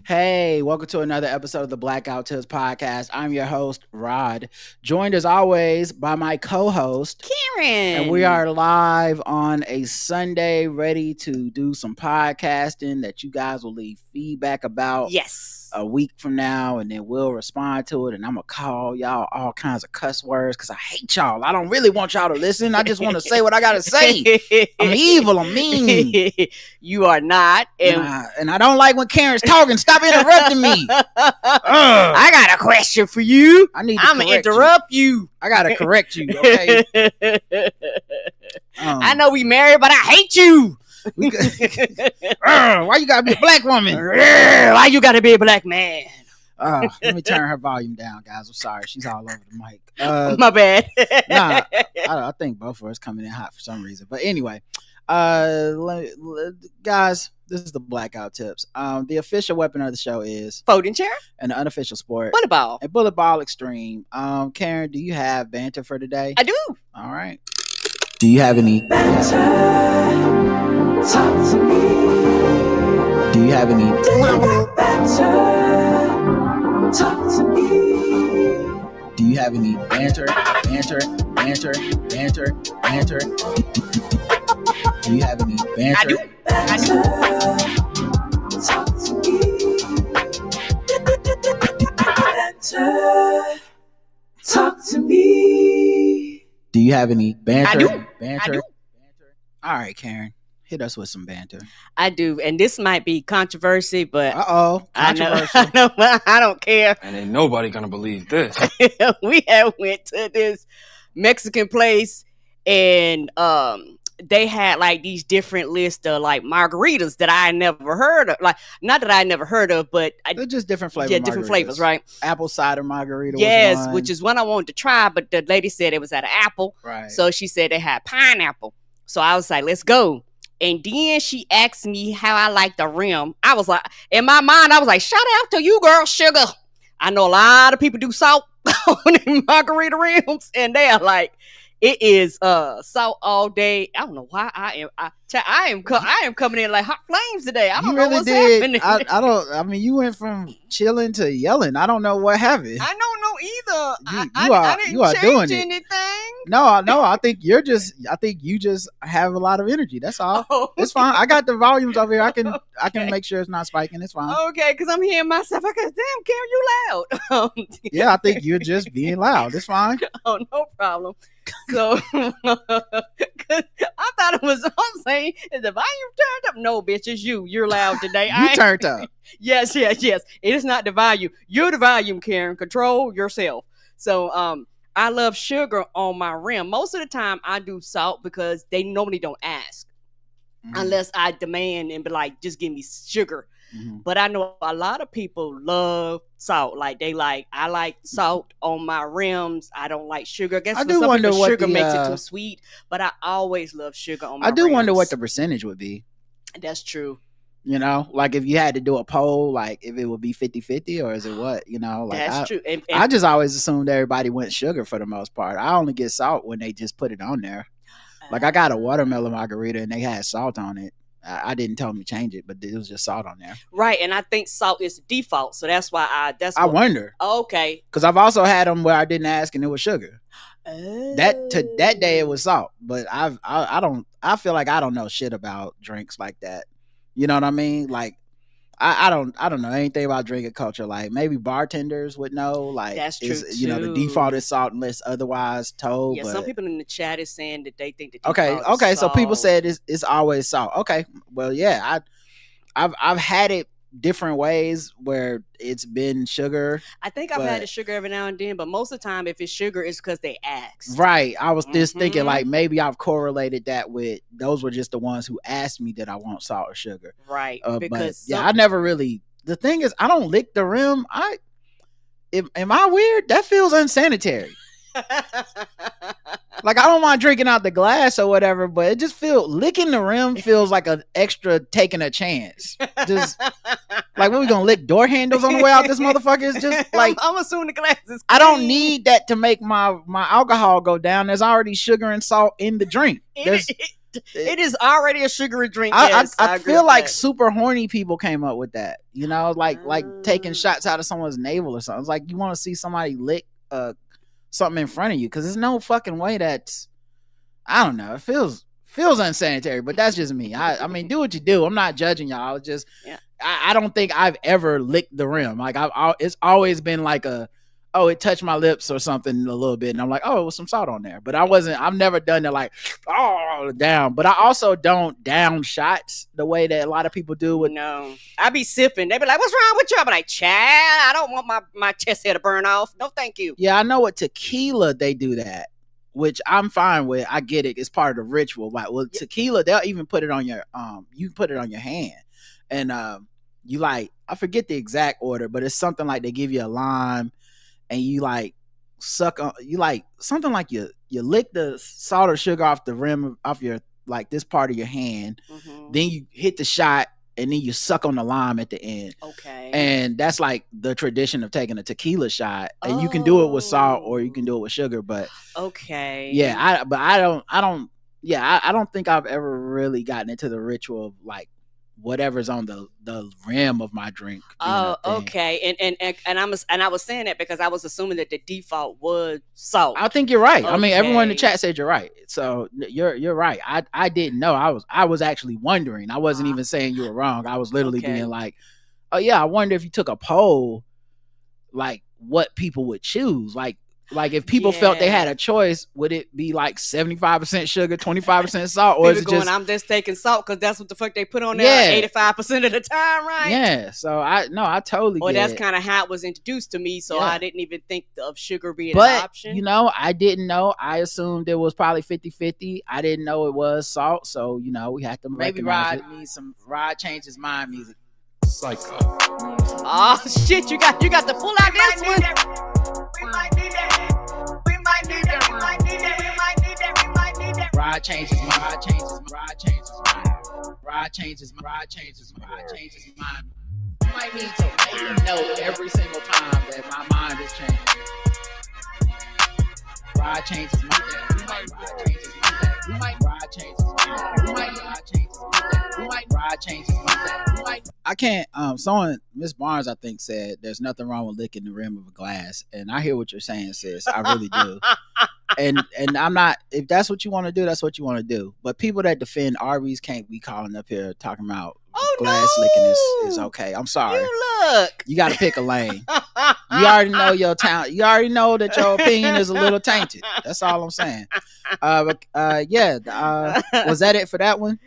Hey, welcome to another episode of the Blackout Tips podcast. I'm your host, Rod, joined as always by my co-host, Karen. And we are live on a Sunday, ready to do some podcasting that you guys will leave feedback about. Yes. A week from now, and then we'll respond to it, and I'm gonna call y'all all kinds of cuss words because I hate y'all. I don't really want y'all to listen. I just want to say what I gotta say. I'm evil. I'm mean. You are not. And I don't like when Karen's talking. Stop interrupting me. I got a question for you. I'm gonna interrupt you. I gotta correct you. Okay. I know we married, but I hate you. Why you gotta be a black woman? Why you gotta be a black man? Let me turn her volume down, guys. I'm sorry. She's all over the mic. My bad. I think both of us coming in hot for some reason. But anyway, guys, this is the Blackout Tips. The official weapon of the show is folding chair, and the unofficial sport bullet ball. And bullet ball extreme. Karen, do you have banter for today? I do. All right. Do you have any banter? Talk to me. Do you have any banter? Talk to me. Do you have any banter? Do you have any banter? I do. Talk to me. Banter. Talk to me. Do you have any banter? I do. Banter. I do. All right, Karen. Hit us with some banter. I do, and this might be controversy, but controversial. I know, I don't care. And ain't nobody gonna believe this. We have went to this Mexican place, and they had like these different lists of like margaritas that I never heard of. Like, not that I never heard of, but they're just different flavors. Yeah, different flavors, right? Apple cider margarita. Yes, was one. Which is one I wanted to try, but the lady said it was at an apple. Right. So she said they had pineapple. So I was like, let's go. And then she asked me how I like the rim. I was like, in my mind, I was like, shout out to you, girl, sugar. I know a lot of people do salt on their margarita rims, and they are like, it is salt all day. I don't know why I am coming in like hot flames today. I don't know what's happening. I mean, you went from chilling to yelling. I don't know what happened. I don't know either. I didn't change anything. No, I think you just have a lot of energy. That's all. Oh. It's fine. I got the volumes over here. I can make sure it's not spiking. It's fine. Okay, because I'm hearing myself. I guess, damn, Karen, you loud. Yeah, I think you're just being loud. It's fine. Oh, no problem. So, I thought it was, I'm saying, is the volume turned up? No, bitch, it's you. You're loud today. You turned up. Yes. It is not the volume. You're the volume, Karen. Control yourself. So, I love sugar on my rim. Most of the time, I do salt because they normally don't ask. Unless I demand and be like, just give me sugar. Mm-hmm. But I know a lot of people love salt. Like I like salt on my rims. I don't like sugar. I guess for some people, sugar makes it too sweet. But I always love sugar on my rims. I do wonder what the percentage would be. That's true. You know, like if you had to do a poll, like if it would be 50-50 or is it what, you know? Like that's true. And I just always assumed everybody went sugar for the most part. I only get salt when they just put it on there. Like I got a watermelon margarita and they had salt on it. I didn't tell them to change it, but it was just salt on there. Right, and I think salt is the default, so that's why I wonder. Okay. Because I've also had them where I didn't ask and it was sugar. That day it was salt, but I feel like I don't know shit about drinks like that. You know what I mean? Like I don't know anything about drinking culture. Like maybe bartenders would know. Like that's true. You know, the default is salt unless otherwise told. Yeah, but some people in the chat is saying that they think that. Okay. So people said it's always salt. Okay, well, yeah, I've had it different ways where it's been sugar. I think I've had the sugar every now and then, but most of the time, if it's sugar, it's because they asked. Right. I was just thinking like maybe I've correlated that with those were just the ones who asked me that I want salt or sugar. Right. Because I never really. The thing is, I don't lick the rim. Am I weird? That feels unsanitary. Like I don't mind drinking out the glass or whatever, but it just feels licking the rim feels like an extra taking a chance. Just like when we gonna lick door handles on the way out this motherfucker is just like I'm assuming the glass is clean. I don't need that to make my alcohol go down. There's already sugar and salt in the drink. It is already a sugary drink. I I feel like super horny people came up with that. You know, like taking shots out of someone's navel or something. It's like you want to see somebody lick something in front of you, because there's no fucking way that's, I don't know. It feels unsanitary, but that's just me. I mean, do what you do. I'm not judging y'all. It's just, I don't think I've ever licked the rim. Like it's always been like it touched my lips or something a little bit, and I'm like, oh, it was some salt on there. But I've never done it like, oh, down. But I also don't down shots the way that a lot of people do. No, I be sipping. They be like, what's wrong with you? I be like, Chad, I don't want my chest hair to burn off. No, thank you. Yeah, I know with tequila they do that, which I'm fine with. I get it. It's part of the ritual. Like, well, tequila, they'll even put it on your you put it on your hand, and you like, I forget the exact order, but it's something like they give you a lime, and you like suck on, you like something like you lick the salt or sugar off the rim off your, like, this part of your hand, then you hit the shot, and then you suck on the lime at the end. Okay. And that's like the tradition of taking a tequila shot. And you can do it with salt or you can do it with sugar. But okay. Yeah, I don't think I've ever really gotten into the ritual of like whatever's on the rim of my drink. Oh, okay. And I was saying that because I was assuming that the default was salt. I think you're right. Okay. I mean, everyone in the chat said you're right. So you're right. I didn't know. I was actually wondering. I wasn't even saying you were wrong. I was literally being like, oh yeah, I wonder if you took a poll, like what people would choose. Like if people felt they had a choice, would it be like 75% sugar, 25% salt, or is it just, I'm just taking salt because that's what the fuck they put on there 85% of the time, right? Yeah. So I totally get that's it. kind of how it was introduced to me, so I didn't even think of sugar being an option. You know, I didn't know. I assumed it was probably 50-50. I didn't know it was salt, so you know, we had to maybe Rod needs some Rod Change His Mind music. Psycho. Oh shit, you got to pull out this one. We might need that. We might need that. We might need that. We might need that. We might need that. Rod changes mind. Rod changes mind. Rod changes mind. Rod changes mind. Rod changes mind. Rod changes mind. You might need to make a note every single time that my mind is changing. Rod changes mind. We might Rod changes mind. We might Rod changes mind. We might Rod changes mind. We might Rod changes mind. We might. I can't. Someone, Miss Barnes, I think, said there's nothing wrong with licking the rim of a glass, and I hear what you're saying, sis. I really do. And I'm not. If that's what you want to do, that's what you want to do. But people that defend Arby's can't be calling up here talking about glass licking is okay. I'm sorry. You got to pick a lane. You already know your town. You already know that your opinion is a little tainted. That's all I'm saying. Was that it for that one?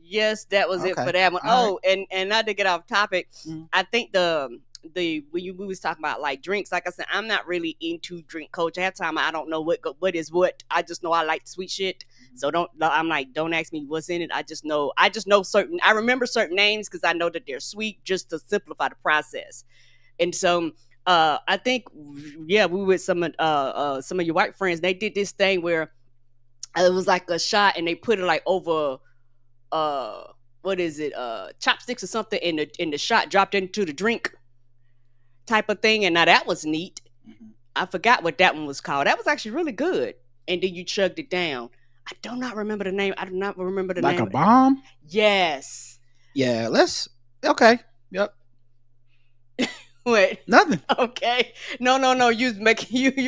Yes, that was it for that one. All right. And not to get off topic, I think when we was talking about like drinks, like I said, I'm not really into drink culture. Half time I don't know what is what. I just know I like sweet shit. So don't ask me what's in it. I just know certain. I remember certain names because I know that they're sweet, just to simplify the process. And so I think we with some of your white friends. They did this thing where it was like a shot, and they put it like over what is it, chopsticks or something, in the shot dropped into the drink type of thing. And now that was neat. I forgot what that one was called. That was actually really good. And then you chugged it down. I do not remember the name. I do not remember the name. Like a bomb? Yes. Yeah, okay. Yep. Wait. Nothing. Okay. No. You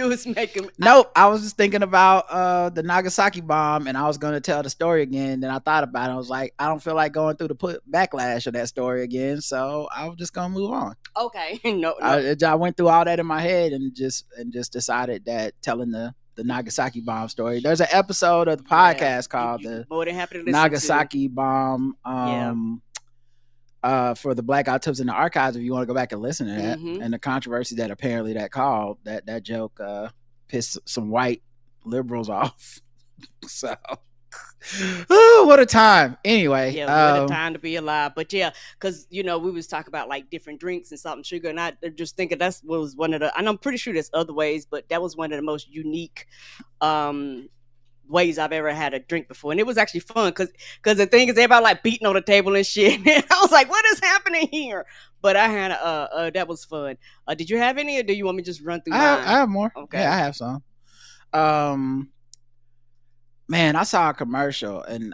was making. Nope. I was just thinking about the Nagasaki bomb, and I was going to tell the story again. Then I thought about it. I was like, I don't feel like going through the backlash of that story again, so I was just going to move on. Okay. No. I went through all that in my head and just decided that telling the Nagasaki bomb story. There's an episode of the podcast called the more than happy to listen Nagasaki bomb. For the Black Tips in the Archives, if you want to go back and listen to that, and the controversy that apparently that joke pissed some white liberals off. So, what a time. Anyway, what a time to be alive. But yeah, because we was talking about like different drinks and salt and sugar, and I just thinking that was one of the, and I'm pretty sure there's other ways, but that was one of the most unique ways I've ever had a drink before. And it was actually fun because the thing is, everybody like beating on the table and shit. And I was like, what is happening here? But I had that was fun. Did you have any, or do you want me to just run through mine? I have more. Okay. Yeah, I have some. Man, I saw a commercial, and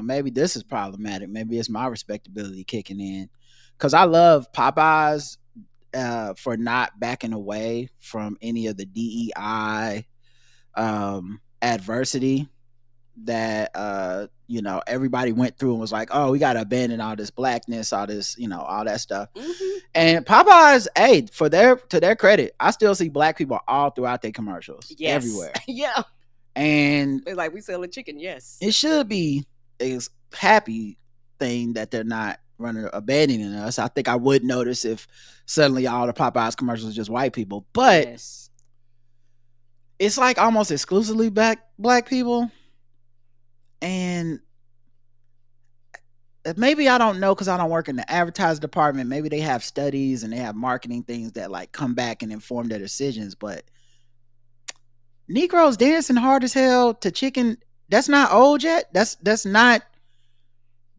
maybe this is problematic. Maybe it's my respectability kicking in, because I love Popeyes for not backing away from any of the DEI adversity that everybody went through and was like, oh, we gotta abandon all this blackness, all this, all that stuff. And Popeyes, hey, to their credit, I still see black people all throughout their commercials. Yes. Everywhere. Yeah. And it's like, we selling chicken. Yes, it should be a happy thing that they're not abandoning us. I think I would notice if suddenly all the Popeyes commercials are just white people, but it's like almost exclusively black people. And maybe I don't know, because I don't work in the advertising department. Maybe they have studies and they have marketing things that like come back and inform their decisions, but Negroes dancing hard as hell to chicken, that's not old yet. That's not.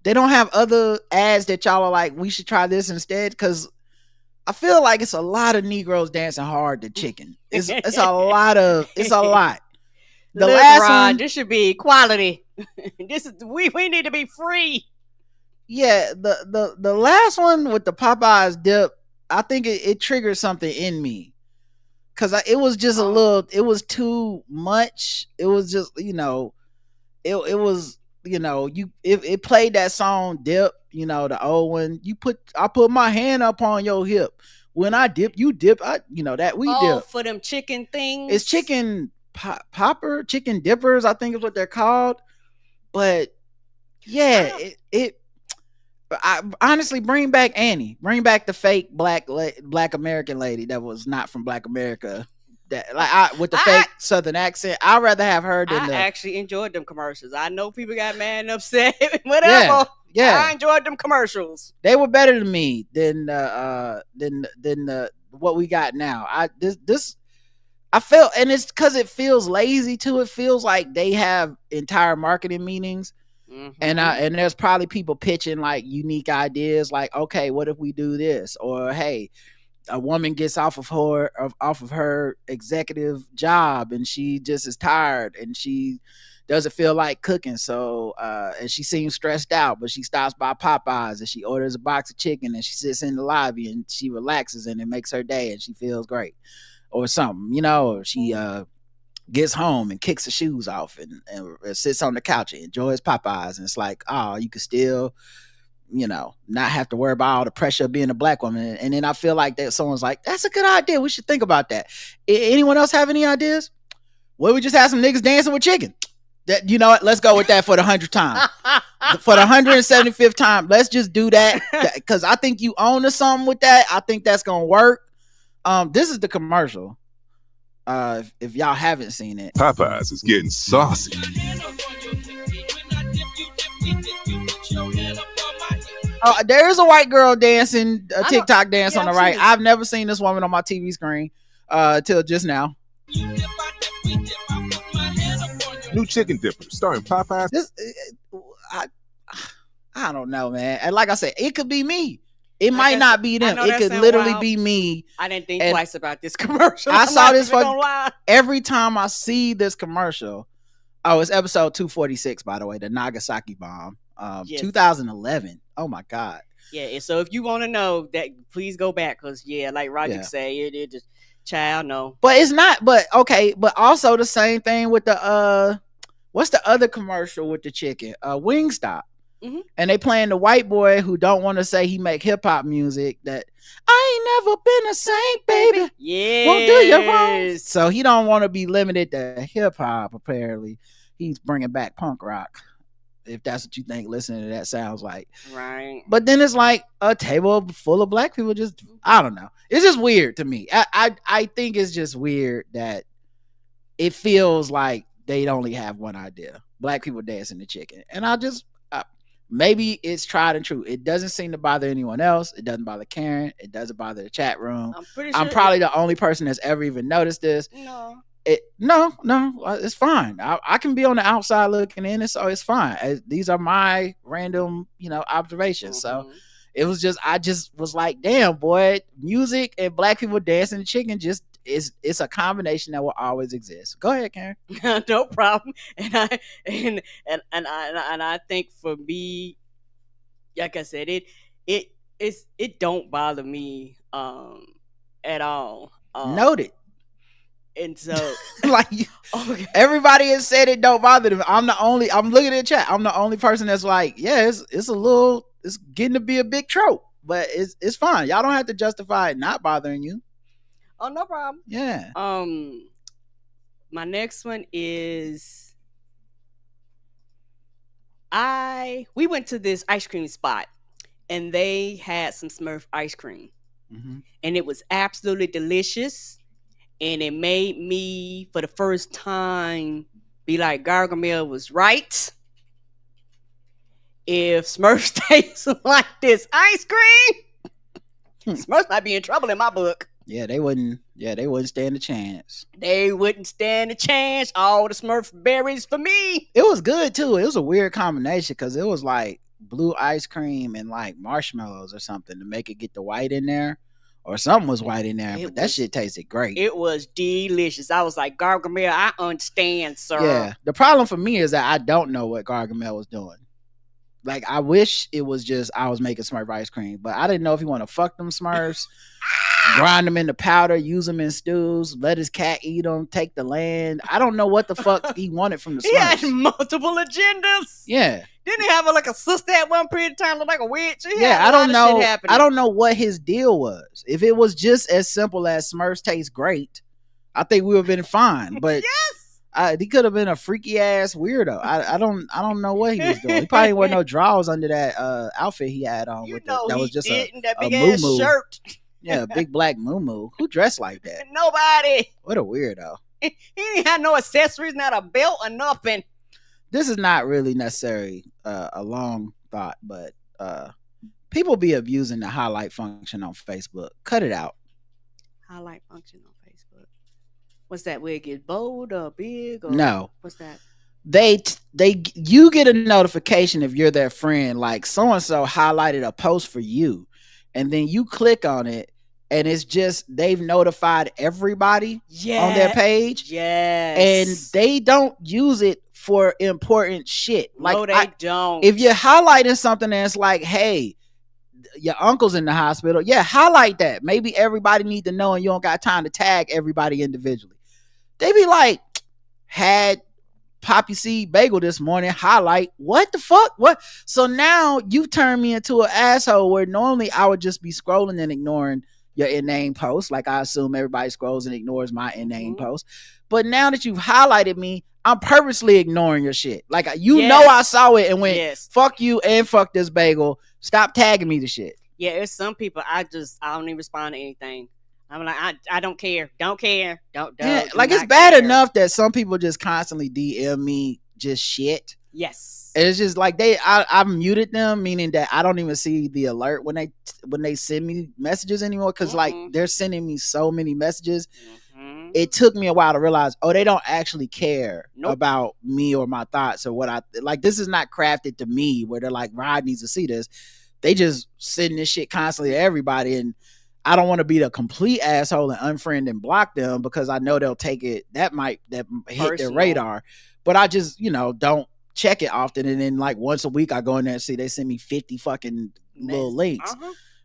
They don't have other ads that y'all are like, we should try this instead, because I feel like it's a lot of Negroes dancing hard to chicken. It's a lot. The Look, last Rod, one, this should be equality. This is we need to be free. Yeah, the last one with the Popeyes dip, I think it triggered something in me, because it was just a little. It was too much. It was just it was it played that song Dip, the old one. I put my hand up on your hip. When I dip, you dip. That we dip for them chicken things. It's chicken popper, chicken dippers, I think is what they're called. But yeah, I honestly bring back Annie. Bring back the fake black American lady that was not from Black America. That with the fake Southern accent. I'd rather have her than I actually enjoyed them commercials. I know people got mad and upset. Whatever. Yeah. I enjoyed them commercials. They were better than me than what we got now. I felt, and it's because it feels lazy too. It feels like they have entire marketing meetings. Mm-hmm. And there's probably people pitching like unique ideas, like, okay, what if we do this? Or hey, a woman gets off of her executive job and she just is tired and she doesn't feel like cooking, so and she seems stressed out, but she stops by Popeyes and she orders a box of chicken and she sits in the lobby and she relaxes and it makes her day and she feels great, or something, or she gets home and kicks her shoes off and sits on the couch and enjoys Popeyes, and it's like, oh, you could still not have to worry about all the pressure of being a black woman. And then I feel like that someone's like, that's a good idea, we should think about that. Anyone else have any ideas? Well, we just have some niggas dancing with chicken. That, you know what, let's go with that for the 100th time. For the 175th time, let's just do that, because I think you own to something with that. I think that's gonna work. This is the commercial. If y'all haven't seen it, Popeyes is getting saucy. There is a white girl dancing a TikTok dance on the right. I've never seen this woman on my TV screen till just now. New chicken dipper starring Popeyes. I don't know, man. And like I said, it could be me. It might not be them. It could literally be me. I didn't think twice about this commercial. I saw this every time I see this commercial. Oh, it's episode 246, by the way, the Nagasaki bomb, 2011. Oh my God. Yeah. So if you want to know that, please go back, because like Roger said, it just child no. But it's not. But okay. But also the same thing with the what's the other commercial with the chicken? Wingstop. Mm-hmm. And they playing the white boy who don't want to say he make hip hop music, that I ain't never been a saint, baby. Yeah, won't do you wrong. So he don't want to be limited to hip hop. Apparently, he's bringing back punk rock. If that's what you think listening to that sounds like, right? But then it's like a table full of black people. Just, I don't know. It's just weird to me. I think it's just weird that it feels like they only have one idea: black people dancing the chicken. And maybe it's tried and true. It doesn't seem to bother anyone else. It doesn't bother Karen. It doesn't bother the chat room. I'm probably the only person that's ever even noticed this. No, it's fine. I can be on the outside looking in, so it's fine. These are my random, observations. Mm-hmm. So it was I just was like, damn, boy, music and black people dancing chicken just it's a combination that will always exist. Go ahead, Karen. No problem. And I think for me, like I said, it don't bother me at all. Noted. And so Like okay. everybody has said it don't bother them. I'm looking at the chat. I'm the only person that's like, yeah, it's getting to be a big trope, but it's fine. Y'all don't have to justify it not bothering you. Oh, no problem. Yeah. My next one is we went to this ice cream spot and they had some Smurf ice cream. Mm-hmm. And it was absolutely delicious. And it made me, for the first time, be like, Gargamel was right. If Smurfs taste like this ice cream, Smurfs might be in trouble in my book. Yeah, they wouldn't stand a chance. They wouldn't stand a chance. All the Smurf berries for me. It was good too. It was a weird combination because it was like blue ice cream and like marshmallows or something to make it get the white in there. Or something was white in there, but that shit tasted great. It was delicious. I was like, Gargamel, I understand, sir. Yeah. The problem for me is that I don't know what Gargamel was doing. Like, I wish it was just I was making Smurf ice cream, but I didn't know if he want to fuck them Smurfs, grind them into powder, use them in stews, let his cat eat them, take the land. I don't know what the fuck he wanted from the Smurfs. He had multiple agendas. Yeah. Didn't he have a sister at one period of time look like a witch? Yeah, I don't know. I don't know what his deal was. If it was just as simple as Smurfs taste great, I think we would have been fine. But yes, he could have been a freaky ass weirdo. I don't know what he was doing. He probably wore no drawers under that outfit he had on. That was just a big ass shirt. Yeah, a big black moo-moo. Who dressed like that? Nobody. What a weirdo. He didn't have no accessories, not a belt or nothing. This is not really necessarily a long thought, but people be abusing the highlight function on Facebook. Cut it out. Highlight function on Facebook. What's that? Where it gets bold or big? Or no. What's that? You get a notification if you're their friend, like so-and-so highlighted a post for you, and then you click on it, and it's just they've notified everybody on their page. Yes. And they don't use it for important shit. Like, no, they don't. If you're highlighting something that's like, hey, your uncle's in the hospital, yeah, highlight that. Maybe everybody need to know and you don't got time to tag everybody individually. They be like, had poppy seed bagel this morning, highlight. What the fuck? What? So now you've turned me into an asshole where normally I would just be scrolling and ignoring your inane post. Like I assume everybody scrolls and ignores my inane post. But now that you've highlighted me, I'm purposely ignoring your shit. Like know I saw it and went, fuck you and fuck this bagel. Stop tagging me to shit. Yeah, there's some people I don't even respond to anything. I'm like, I don't care. Don't care. Don't. Yeah, like it's bad enough that some people just constantly DM me just shit. Yes. And it's just like I've muted them, meaning that I don't even see the alert when they send me messages anymore. Cause like they're sending me so many messages. It took me a while to realize, they don't actually care about me or my thoughts or what I like. This is not crafted to me where they're like, Rod needs to see this. They just send this shit constantly to everybody. And I don't want to be the complete asshole and unfriend and block them because I know they'll take it. That hit their radar. But I just, don't check it often. And then like once a week I go in there and see they send me 50 fucking little links.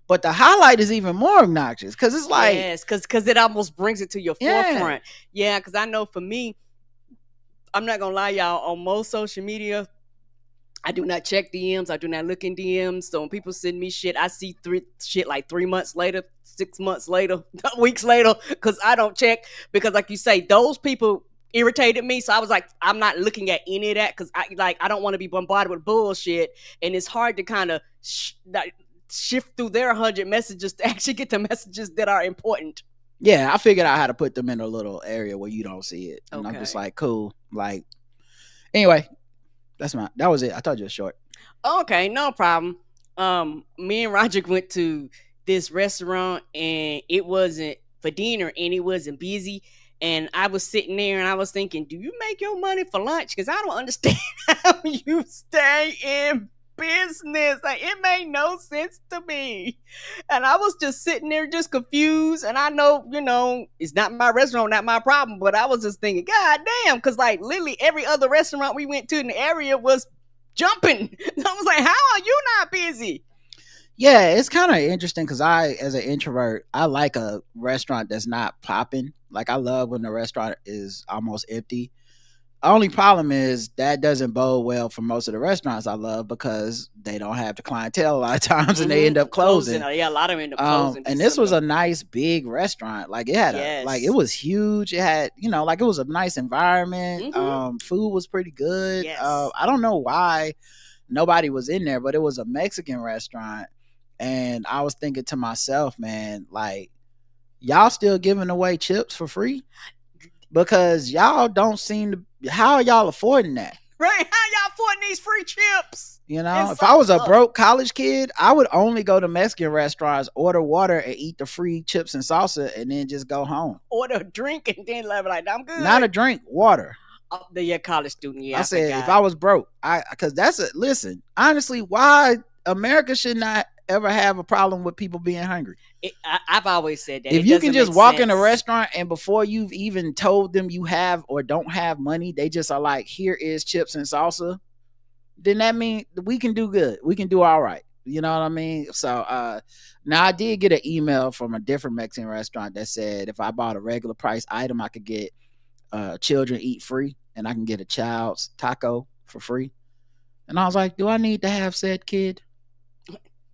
But the highlight is even more obnoxious because it's like, yes, because it almost brings it to your forefront. Yeah, because I know for me, I'm not gonna lie, y'all. On most social media, I do not check DMs. I do not look in DMs. So when people send me shit, I see shit like 3 months later, 6 months later, weeks later, because I don't check. Because like you say, those people irritated me. So I was like, I'm not looking at any of that because I don't want to be bombarded with bullshit. And it's hard to kind of shift through their 100 messages to actually get the messages that are important. Yeah, I figured out how to put them in a little area where you don't see it. And I'm just like, cool. Like, anyway, that was it. I told you it's short. Okay, no problem. Me and Roger went to this restaurant and it wasn't for dinner and it wasn't busy. And I was sitting there and I was thinking, do you make your money for lunch? Because I don't understand how you stay in business. Like, it made no sense to me. And I was just sitting there just confused. And I know, it's not my restaurant, not my problem. But I was just thinking, God damn, because like literally every other restaurant we went to in the area was jumping. So I was like, how are you not busy? Yeah, it's kind of interesting because I, as an introvert, I like a restaurant that's not popping. Like, I love when the restaurant is almost empty. Only problem is that doesn't bode well for most of the restaurants I love because they don't have the clientele a lot of times and they end up closing. Yeah, a lot of them end up closing. And this was a nice big restaurant. Like, it had it was huge. It had, like, it was a nice environment. Food was pretty good. Yes. I don't know why nobody was in there, but it was a Mexican restaurant. And I was thinking to myself, man, like, y'all still giving away chips for free? Because y'all don't seem to. How are y'all affording that? Right? How y'all affording these free chips? If I was a broke college kid, I would only go to Mexican restaurants, order water, and eat the free chips and salsa, and then just go home. Order a drink and then like, I'm good. Not a drink, water. Oh, you're a college student. Yeah, I said if I was broke, because listen, honestly, why America should not ever have a problem with people being hungry. I've always said that. If you can just walk in a restaurant and before you've even told them you have or don't have money, they just are like, here is chips and salsa, then that means we can do good. We can do all right. You know what I mean? So now I did get an email from a different Mexican restaurant that said if I bought a regular price item, I could get children eat free and I can get a child's taco for free. And I was like, do I need to have said kid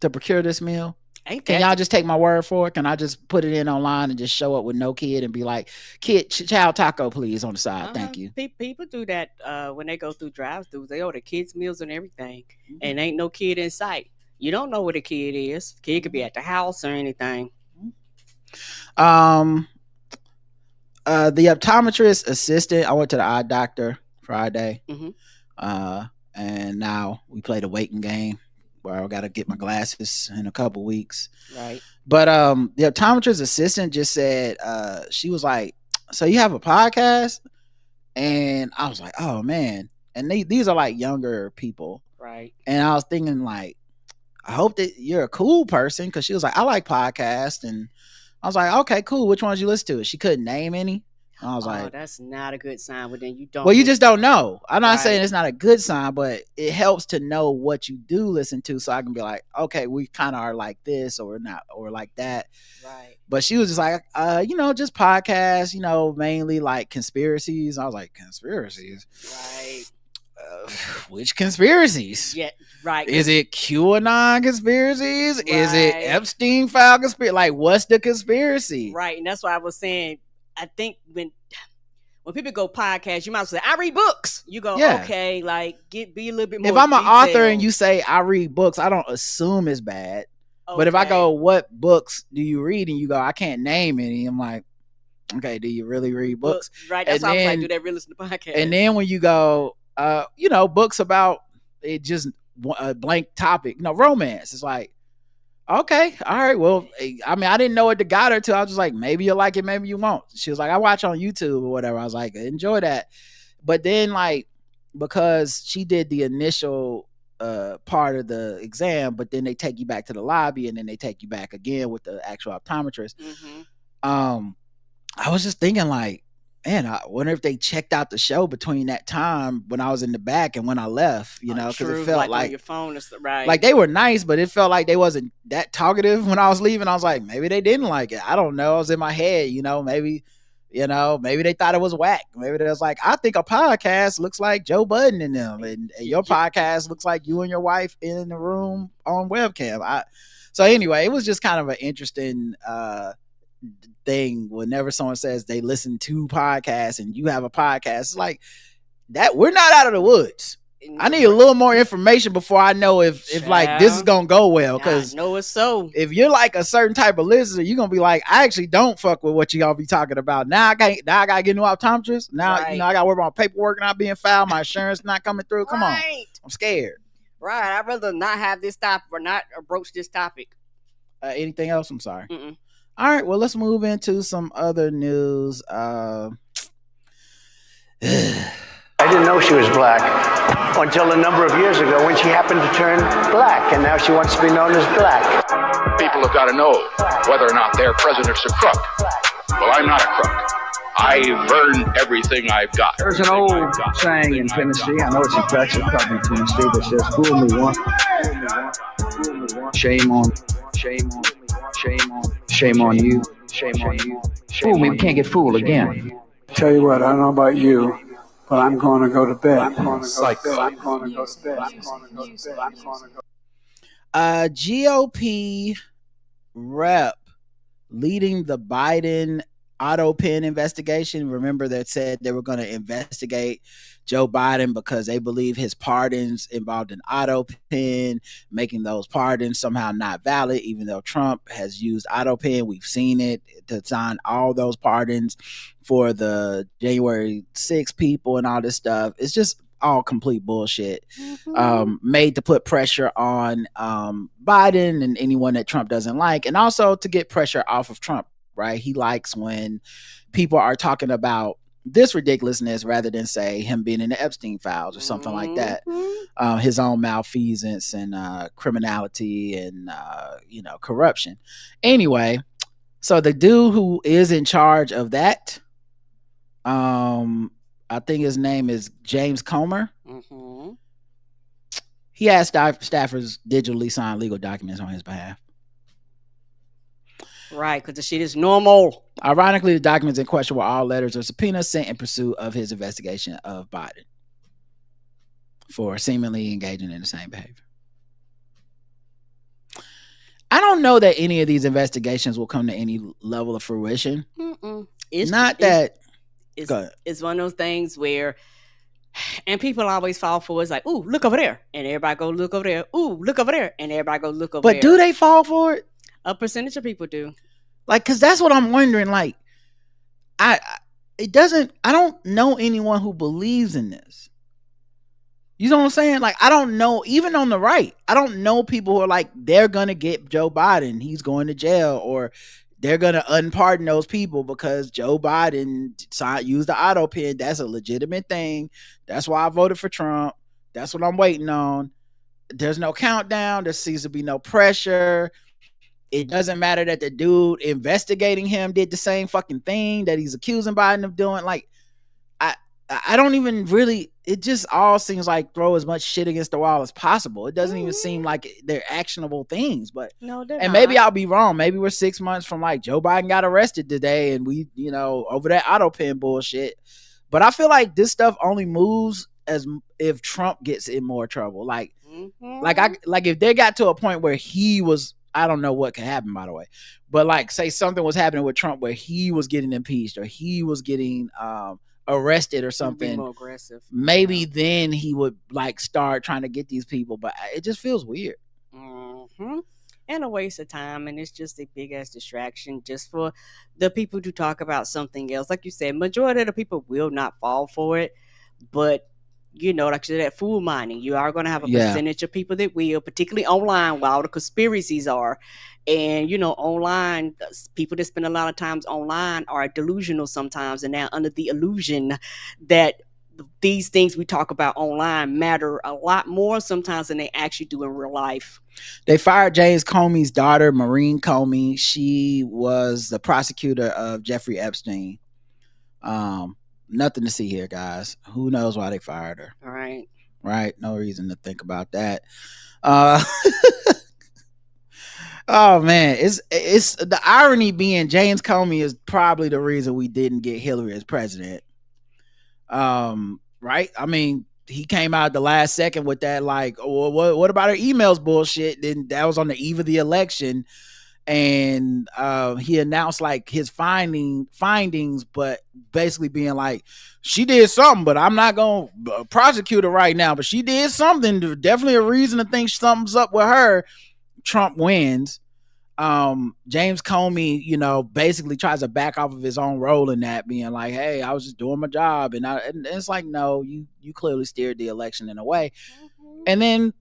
to procure this meal? Can y'all just take my word for it? Can I just put it in online and just show up with no kid and be like, kid, child taco, please, on the side? Thank you. People do that when they go through drive-thrus. They order kids' meals and everything, and ain't no kid in sight. You don't know where the kid is. The kid could be at the house or anything. The optometrist assistant, I went to the eye doctor Friday. And now we played a waiting game where I got to get my glasses in a couple weeks. Right. But the optometrist assistant just said, she was like, so you have a podcast? And I was like, oh man. And these are like younger people. Right. And I was thinking like, I hope that you're a cool person. Cause she was like, I like podcasts. And I was like, okay, cool. Which ones you listen to? She couldn't name any. I was like, that's not a good sign. But then you don't. Well, you just don't know. I'm not saying it's not a good sign, but it helps to know what you do listen to, so I can be like, okay, we kind of are like this or not, or like that. Right. But she was just like, just podcasts, mainly like conspiracies. I was like, conspiracies? Right. Which conspiracies? Yeah, right. Is it QAnon conspiracies? Right. Is it Epstein file conspiracy? Like, what's the conspiracy? Right, and that's why I was saying. I think when people go podcast, you might say, I read books. You go, okay, like be a little bit more. If I'm an detailed. author and you say I read books, I don't assume it's bad. Okay. But if I go, what books do you read? And you go, I can't name any. I'm like, okay, do you really read books? Right. That's why I was like, do they really listen to podcasts? And then when you go, books about it, just a blank topic, romance. It's like, okay, all right. Well, I mean, I didn't know what to got her to. I was just like, maybe you'll like it, maybe you won't. She was like, I watch on YouTube or whatever. I was like, enjoy that. But then, like, because she did the initial part of the exam, but then they take you back to the lobby and then they take you back again with the actual optometrist. I was just thinking, like, man, I wonder if they checked out the show between that time when I was in the back and when I left, because it felt like on your phone is right. Like they were nice, but it felt like they wasn't that talkative when I was leaving. I was like, maybe they didn't like it. I don't know. It was in my head, maybe they thought it was whack. Maybe they was like, I think a podcast looks like Joe Budden and them, and your podcast looks like you and your wife in the room on webcam. So anyway, it was just kind of an interesting thing whenever someone says they listen to podcasts and you have a podcast. It's like that we're not out of the woods. I need a little more information before I know if like this is gonna go well, because no, it's so if you're like a certain type of listener, you're gonna be like, I actually don't fuck with what you gonna be talking about. Now I gotta get a new optometrist. Now I gotta work on my paperwork not being filed, my insurance not coming through. Come on, I'm scared. Right, I'd rather not have this topic or not broach this topic. Anything else? I'm sorry. All right, well, let's move into some other news. I didn't know she was black. Until a number of years ago when she happened to turn black, and now she wants to be known as black. People have got to know whether or not their president's a crook. Well, I'm not a crook. I've earned everything I've got. There's an old saying in Tennessee, I know it's a Texas probably in Tennessee, that says, fool me once, shame on, shame on, shame on, shame on you, shame on you. Fool me, we can't get fooled again. Tell you what, I don't know about you, but I'm going to go to bed. I'm going to GOP rep leading the Biden auto pen investigation. Remember that said they were going to investigate Joe Biden because they believe his pardons involved an auto pen, making those pardons somehow not valid, even though Trump has used auto pen. We've seen it to sign all those pardons for the January 6 people and all this stuff. It's just all complete bullshit, made to put pressure on Biden and anyone that Trump doesn't like, and also to get pressure off of Trump, right? He likes when people are talking about this ridiculousness rather than say him being in the Epstein files or something like that, his own malfeasance and criminality and corruption. Anyway, so the dude who is in charge of that, I think his name is James Comer. He asked staffers digitally sign legal documents on his behalf. Right, because the shit is normal. Ironically, the documents in question were all letters or subpoenas sent in pursuit of his investigation of Biden for seemingly engaging in the same behavior. I don't know that any of these investigations will come to any level of fruition. It's one of those things where, and people always fall for it's like, ooh, look over there, and everybody go look over there. Ooh, look over there, and everybody go look over there. But do they fall for it? A percentage of people do. Like, cause that's what I'm wondering. Like, I don't know anyone who believes in this. You know what I'm saying? Like, I don't know, even on the right, I don't know people who are like, they're gonna get Joe Biden, he's going to jail, or they're gonna unpardon those people because Joe Biden used the auto pen. That's a legitimate thing. That's why I voted for Trump. That's what I'm waiting on. There's no countdown. There seems to be no pressure. It doesn't matter that the dude investigating him did the same fucking thing that he's accusing Biden of doing. Like, I don't even really, it just all seems like throw as much shit against the wall as possible. It doesn't even seem like they're actionable things, but, no, and maybe I'll be wrong. Maybe we're 6 months from like Joe Biden got arrested today and we, over that auto pen bullshit. But I feel like this stuff only moves as if Trump gets in more trouble. Like if they got to a point where he was, I don't know what could happen, by the way, but like, say something was happening with Trump where he was getting impeached or he was getting arrested or something, more aggressive. Maybe then he would like start trying to get these people, but it just feels weird. And a waste of time, and it's just a big ass distraction just for the people to talk about something else. Like you said, majority of the people will not fall for it, but like you said, that fool mining, you are going to have a percentage of people that will, particularly online, where all the conspiracies are. And, online, people that spend a lot of times online are delusional sometimes, and they're under the illusion that these things we talk about online matter a lot more sometimes than they actually do in real life. They fired James Comey's daughter, Maureen Comey. She was the prosecutor of Jeffrey Epstein. Nothing to see here, guys. Who knows why they fired her? All right. Right? No reason to think about that. Oh man, it's the irony being James Comey is probably the reason we didn't get Hillary as president. Right? I mean, he came out the last second with that, like, oh, what about her emails bullshit? Then that was on the eve of the election. And he announced like his findings, but basically being like, she did something, but I'm not gonna prosecute her right now, but she did something. Definitely a reason to think something's up with her. Trump wins. James Comey, basically tries to back off of his own role in that, being like, hey, I was just doing my job. And it's like, no, you clearly steered the election in a way. And then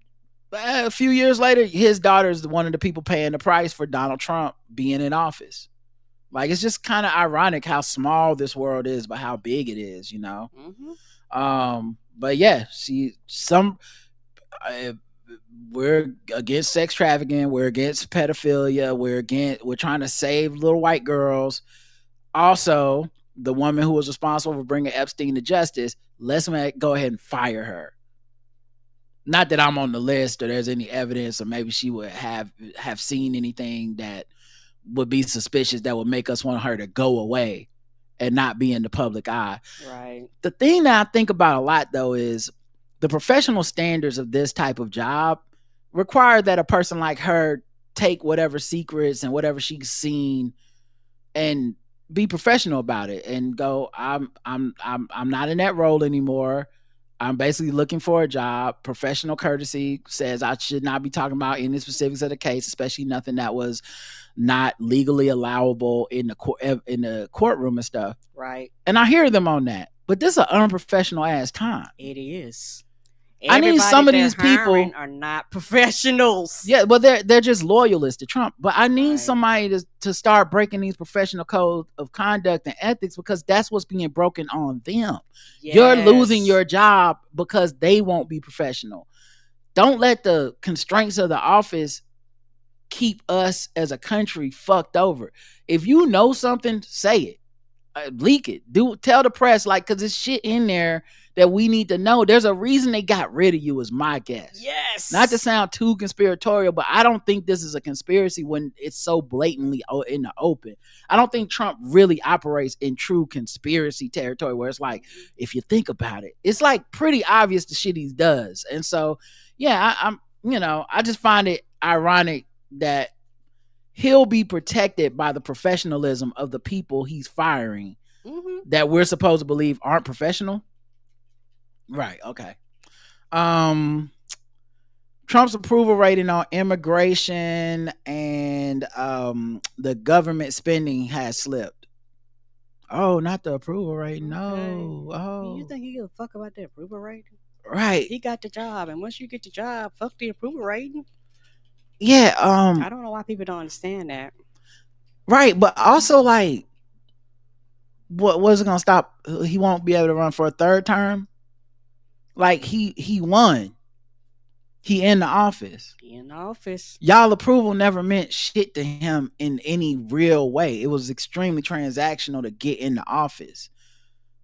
a few years later, his daughter is one of the people paying the price for Donald Trump being in office. Like, it's just kind of ironic how small this world is, but how big it is, But yeah, we're against sex trafficking, we're against pedophilia, we're trying to save little white girls. Also, the woman who was responsible for bringing Epstein to justice, let's go ahead and fire her. Not that I'm on the list or there's any evidence, or maybe she would have seen anything that would be suspicious that would make us want her to go away and not be in the public eye. Right. The thing that I think about a lot, though, is the professional standards of this type of job require that a person like her take whatever secrets and whatever she's seen and be professional about it and go, I'm not in that role anymore. I'm basically looking for a job. Professional courtesy says I should not be talking about any specifics of the case, especially nothing that was not legally allowable in the courtroom and stuff. Right. And I hear them on that, but this is an unprofessional ass time. It is. I need some of these people are not professionals. Yeah, well, they're just loyalists to Trump. But I need somebody to start breaking these professional codes of conduct and ethics, because that's what's being broken on them. Yes. You're losing your job because they won't be professional. Don't let the constraints of the office keep us as a country fucked over. If you know something, say it. Leak it. Tell the press, because there's shit in there that we need to know. There's a reason they got rid of you, is my guess. Yes. Not to sound too conspiratorial, but I don't think this is a conspiracy when it's so blatantly in the open. I don't think Trump really operates in true conspiracy territory where it's like, if you think about it, it's like pretty obvious the shit he does. And so, yeah, I just find it ironic that he'll be protected by the professionalism of the people he's firing, that we're supposed to believe aren't professional. Right. Okay. Trump's approval rating on immigration and the government spending has slipped. Oh, not the approval rating. No. Oh. You think he give a fuck about the approval rating? Right. He got the job, and once you get the job, fuck the approval rating. Yeah. I don't know why people don't understand that. Right, but also what was it gonna stop? He won't be able to run for a third term. He won. He in the office. Y'all approval never meant shit to him in any real way. It was extremely transactional to get in the office.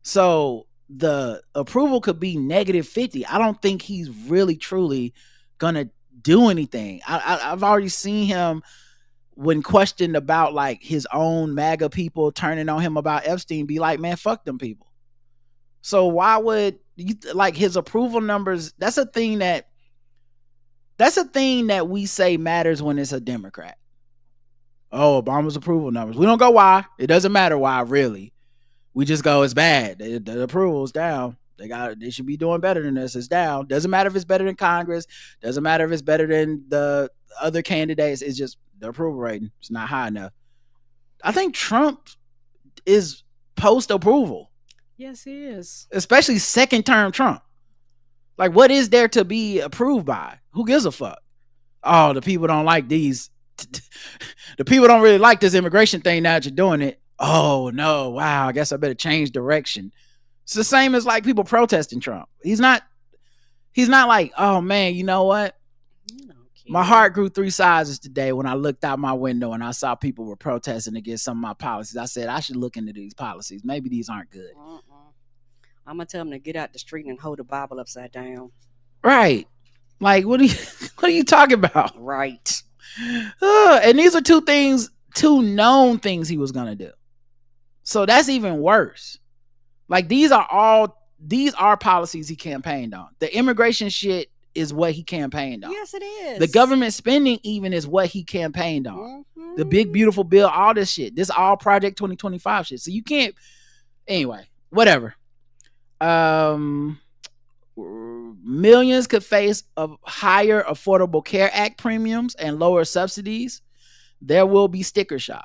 So the approval could be -50. I don't think he's really truly gonna do anything. I've already seen him when questioned about his own MAGA people turning on him about Epstein, be like, man, fuck them people. So why would you his approval numbers? That's a thing that we say matters when it's a Democrat. Oh, Obama's approval numbers. We don't go why. It doesn't matter why, really. We just go, it's bad. The approval's down. They should be doing better than this. It's down. Doesn't matter if it's better than Congress. Doesn't matter if it's better than the other candidates. It's just the approval rating. It's not high enough. I think Trump is post-approval. Yes, he is. Especially second-term Trump. What is there to be approved by? Who gives a fuck? Oh, the people don't like these. The people don't really like this immigration thing now that you're doing it. Oh, no. Wow, I guess I better change direction. It's the same as people protesting Trump. He's not like, oh man, you know what? My heart grew 3 sizes today when I looked out my window and I saw people were protesting against some of my policies. I said, I should look into these policies. Maybe these aren't good. I'm going to tell them to get out the street and hold the Bible upside down. Right. What are you talking about? Right. And these are two known things he was going to do. So that's even worse. These are policies he campaigned on. The immigration shit is what he campaigned on. Yes, it is. The government spending even is what he campaigned on. The big, beautiful bill, all this shit. This all Project 2025 shit. So you can't, anyway, whatever. Millions could face higher Affordable Care Act premiums and lower subsidies. There will be sticker shock.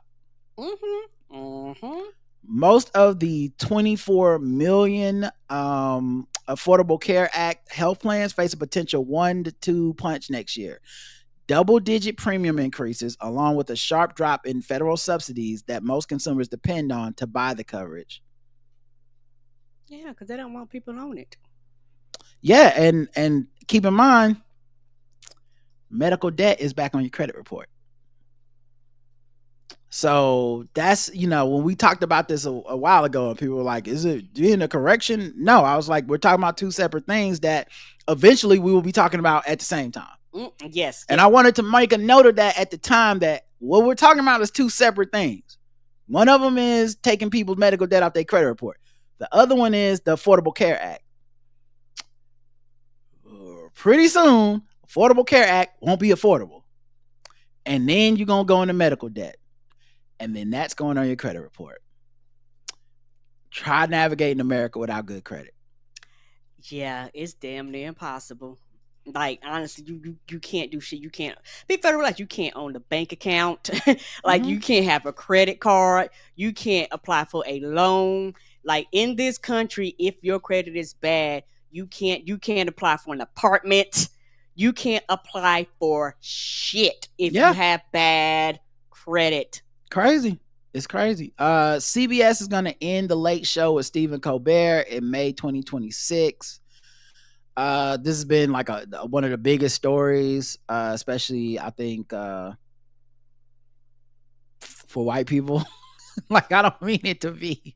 Most of the 24 million Affordable Care Act health plans face a potential 1 to 2 punch next year. Double-digit premium increases, along with a sharp drop in federal subsidies that most consumers depend on to buy the coverage. Yeah, because they don't want people on it. Yeah, and keep in mind, medical debt is back on your credit report. So that's, when we talked about this a while ago, and people were like, is it doing a correction? No, I was like, we're talking about two separate things that eventually we will be talking about at the same time. Yes. And I wanted to make a note of that at the time, that what we're talking about is two separate things. One of them is taking people's medical debt off their credit report. The other one is the Affordable Care Act. Pretty soon, Affordable Care Act won't be affordable. And then you're going to go into medical debt. And then that's going on your credit report. Try navigating America without good credit. Yeah, it's damn near impossible. Like, honestly, you can't do shit. You can't be federalized. You can't own the bank account. Like, you can't have a credit card. You can't apply for a loan. Like, in this country, if your credit is bad, you can't apply for an apartment. You can't apply for shit if you have bad credit. Crazy. It's crazy. CBS is going to end the Late Show with Stephen Colbert in May 2026. This has been like one of the biggest stories, especially I think for white people. Like, I don't mean it to be.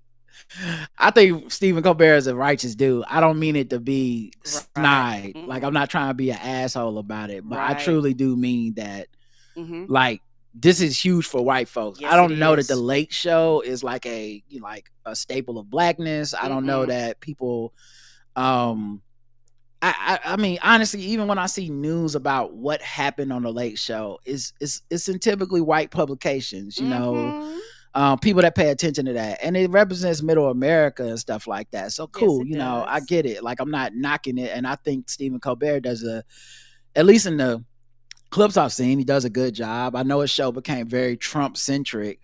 I think Stephen Colbert is a righteous dude. I don't mean it to be snide. Like, I'm not trying to be an asshole about it, but I truly do mean that. Like, this is huge for white folks. Yes, I don't know that the Late Show is like a staple of blackness. I don't know that people. I mean, honestly, even when I see news about what happened on the Late Show, it's in typically white publications. People that pay attention to that, and it represents middle America and stuff like that. So cool, I get it. Like, I'm not knocking it, and I think Stephen Colbert does at least in the clips I've seen, he does a good job. I know his show became very Trump centric,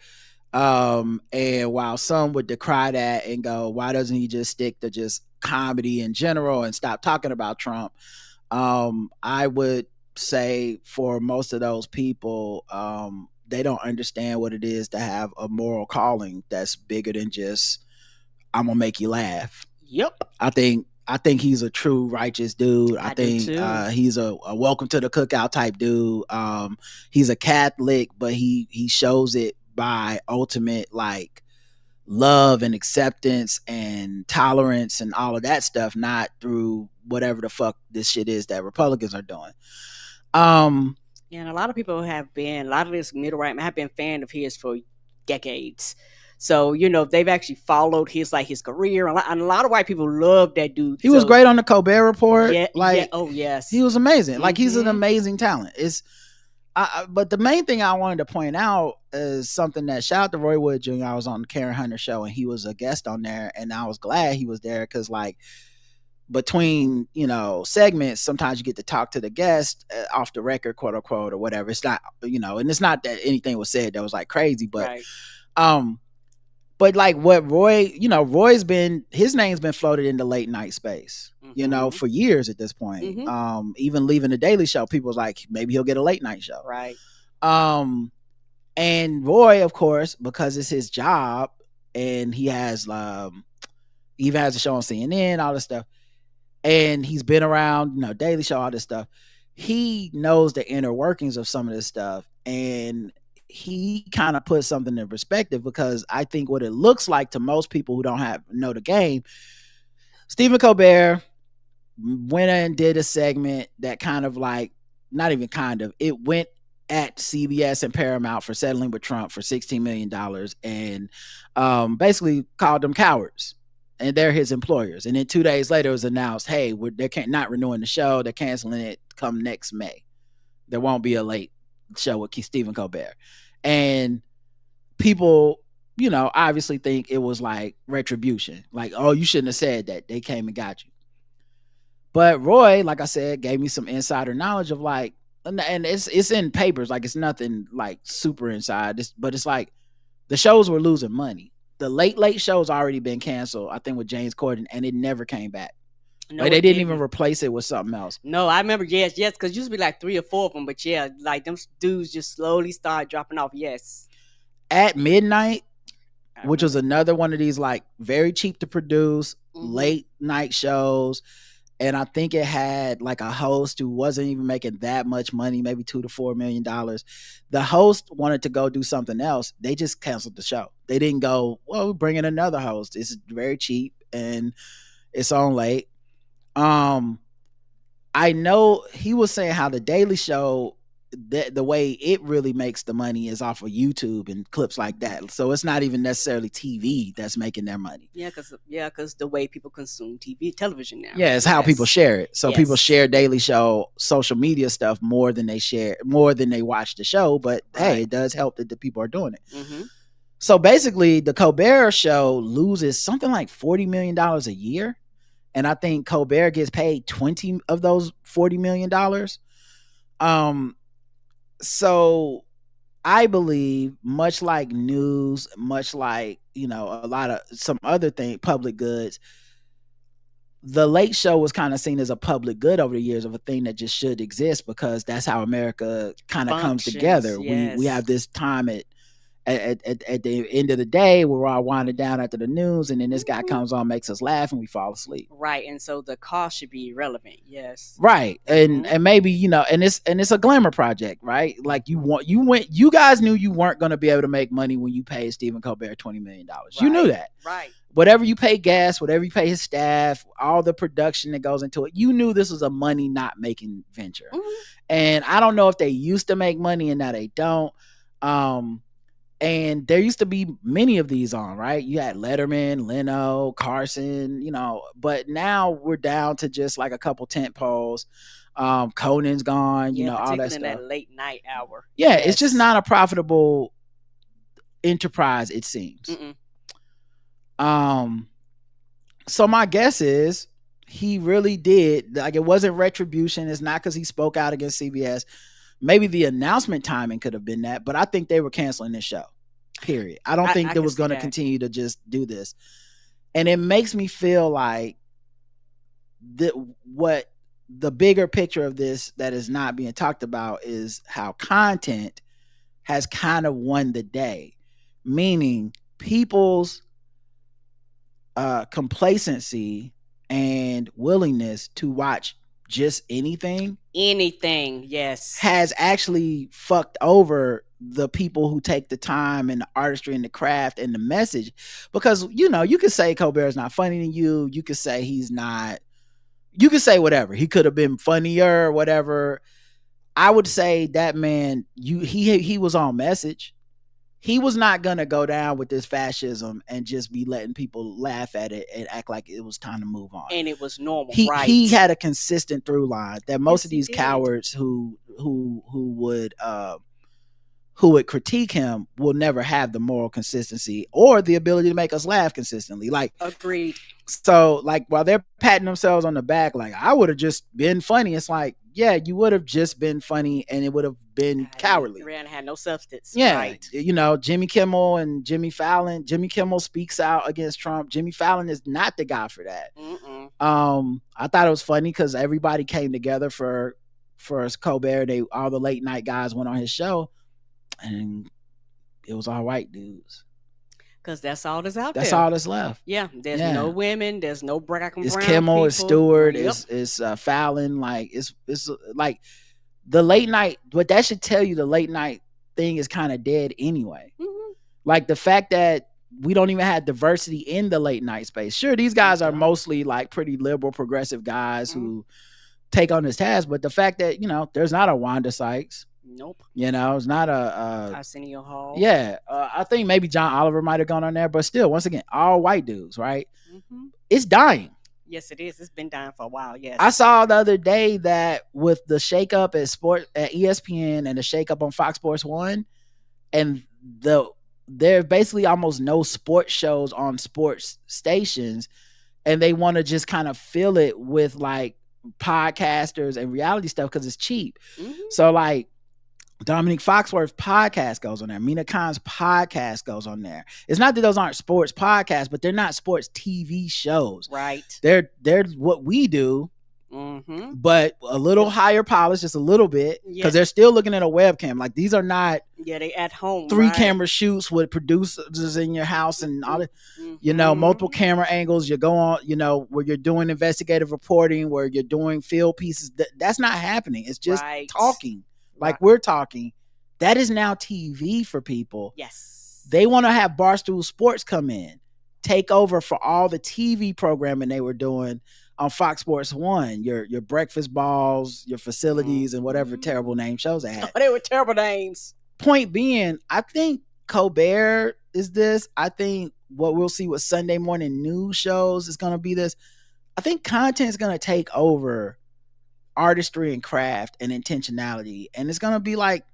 and while some would decry that and go, why doesn't he just stick to just comedy in general and stop talking about Trump? I would say for most of those people, they don't understand what it is to have a moral calling that's bigger than just, I'm gonna make you laugh. Yep. I think he's a true righteous dude. I think he's a welcome to the cookout type dude. He's a Catholic, but he shows it by ultimate like love and acceptance and tolerance and all of that stuff, not through whatever the fuck this shit is that Republicans are doing. And a lot of people a lot of this middle right have been fan of his for decades. So, they've actually followed his career. And a lot of white people love that dude. He was great on the Colbert Report. Oh, yes. He was amazing. Like, he's an amazing talent. But the main thing I wanted to point out is something that, shout out to Roy Wood Jr. I was on the Karen Hunter show, and he was a guest on there. And I was glad he was there because, like, between, segments, sometimes you get to talk to the guest off the record, quote unquote, or whatever. It's not, and it's not that anything was said that was like crazy, but, but like what Roy, his name's been floated in the late night space, for years at this point. Even leaving the Daily Show, people was like, maybe he'll get a late night show. Right. And Roy, of course, because it's his job, and he has a show on CNN, all this stuff, and he's been around, Daily Show, all this stuff. He knows the inner workings of some of this stuff, and he kind of puts something in perspective, because I think what it looks like to most people who don't know the game, Stephen Colbert went and did a segment that kind of like, not even kind of, it went at CBS and Paramount for settling with Trump for $16 million, and basically called them cowards. And they're his employers. And then 2 days later, it was announced, hey, they're not renewing the show. They're canceling it come next May. There won't be a late show with Stephen Colbert. And people, obviously think it was like retribution. Like, oh, you shouldn't have said that. They came and got you. But Roy, like I said, gave me some insider knowledge of like, and it's in papers. Like, it's nothing like super inside. But it's like the shows were losing money. The late show's already been canceled, I think, with James Corden, and it never came back. No, like, they didn't even replace it with something else. No, I remember, yes, because it used to be like 3 or 4 of them, but yeah, like them dudes just slowly started dropping off. Yes. At Midnight, which was another one of these like very cheap to produce, late night shows. And I think it had like a host who wasn't even making that much money, maybe $2 to $4 million. The host wanted to go do something else. They just canceled the show. They didn't go, well, we're bringing another host. It's very cheap and it's on late. I know he was saying how the Daily Show, the way it really makes the money is off of YouTube and clips like that. So it's not even necessarily TV that's making their money. Yeah, because the way people consume television now. Yeah, it's how people share it. So people share Daily Show social media stuff more than they watch the show. But hey, it does help that the people are doing it. Mm-hmm. So basically, the Colbert Show loses something like $40 million a year. And I think Colbert gets paid 20 of those $40 million. So I believe, much like news, much like, a lot of some other thing, public goods, the Late Show was kind of seen as a public good over the years of a thing that just should exist because that's how America kind of comes together. Yes. We have this time at the end of the day where we're all winding down after the news, and then this guy comes on, makes us laugh, and we fall asleep. Right, and so the cost should be irrelevant. Yes. Right, and maybe and it's a glamour project, right? Like you guys knew you weren't going to be able to make money when you paid Stephen Colbert $20 million. Right. You knew that, right? Whatever you pay gas, whatever you pay his staff, all the production that goes into it, you knew this was a money not making venture. And I don't know if they used to make money and now they don't. And there used to be many of these on, right? You had Letterman, Leno, Carson, but now we're down to just like a couple tent poles. Conan's gone, all that stuff. In that late night hour. Yeah, it's just not a profitable enterprise, it seems. So my guess is he really did, like, it wasn't retribution. It's not because he spoke out against CBS. Maybe the announcement timing could have been that, but I think they were canceling this show, period. I don't think they was going to continue to just do this. And it makes me feel like what the bigger picture of this that is not being talked about is how content has kind of won the day, meaning people's complacency and willingness to watch just anything, yes, has actually fucked over the people who take the time and the artistry and the craft and the message. Because you could say Colbert's not funny to you, you could say he's not, you could say whatever, he could have been funnier or whatever. I would say that man, he was on message. He was not gonna go down with this fascism and just be letting people laugh at it and act like it was time to move on. And it was normal. He had a consistent through line that most of these cowards who would critique him will never have the moral consistency or the ability to make us laugh consistently. Like, agreed. So like, while they're patting themselves on the back, like, I would have just been funny. It's like, yeah, you would have just been funny and it would have been cowardly. It had no substance. Yeah. Right. Jimmy Kimmel and Jimmy Fallon. Jimmy Kimmel speaks out against Trump. Jimmy Fallon is not the guy for that. I thought it was funny because everybody came together for Colbert. All the late night guys went on his show, and it was all white dudes. Because that's all that's out there. That's all that's left. Yeah, there's no women. There's no black and brown It's Kimmel, people. It's Stewart, Yep. it's Fallon. Like, it's like the late night. But that should tell you the late night thing is kind of dead anyway. Like the fact that we don't even have diversity in the late night space. Sure, these guys are mostly like pretty liberal, progressive guys who take on this task. But the fact that there's not a Wanda Sykes. Nope. It's not a Arsenio Hall. Yeah, I think maybe John Oliver might have gone on there, but still, once again, all white dudes, right? It's dying. Yes, it is. It's been dying for a while. Yes. I saw the other day that with the shakeup at ESPN and the shakeup on Fox Sports 1, and there basically almost no sports shows on sports stations, and they want to just kind of fill it with like podcasters and reality stuff because it's cheap. So like, Dominique Foxworth's podcast goes on there. Mina Khan's podcast goes on there. It's not that those aren't sports podcasts, but they're not sports TV shows. Right. They're what we do, but a little higher polish, just a little bit, because they're still looking at a webcam. Like, these are not they at home 3 camera shoots with producers in your house and all that, you know, multiple camera angles. You go on, you know, where you're doing investigative reporting, where you're doing field pieces. That's not happening. It's just talking like we're talking. That is now TV for people. Yes. They want to have Barstool Sports come in, take over for all the TV programming they were doing on Fox Sports 1, your breakfast balls, your facilities, and whatever terrible name shows they had. They were terrible names. Point being, I think Colbert is this. I think what we'll see with Sunday morning news shows is going to be this. I think content is going to take over artistry and craft and intentionality. And it's going to be like,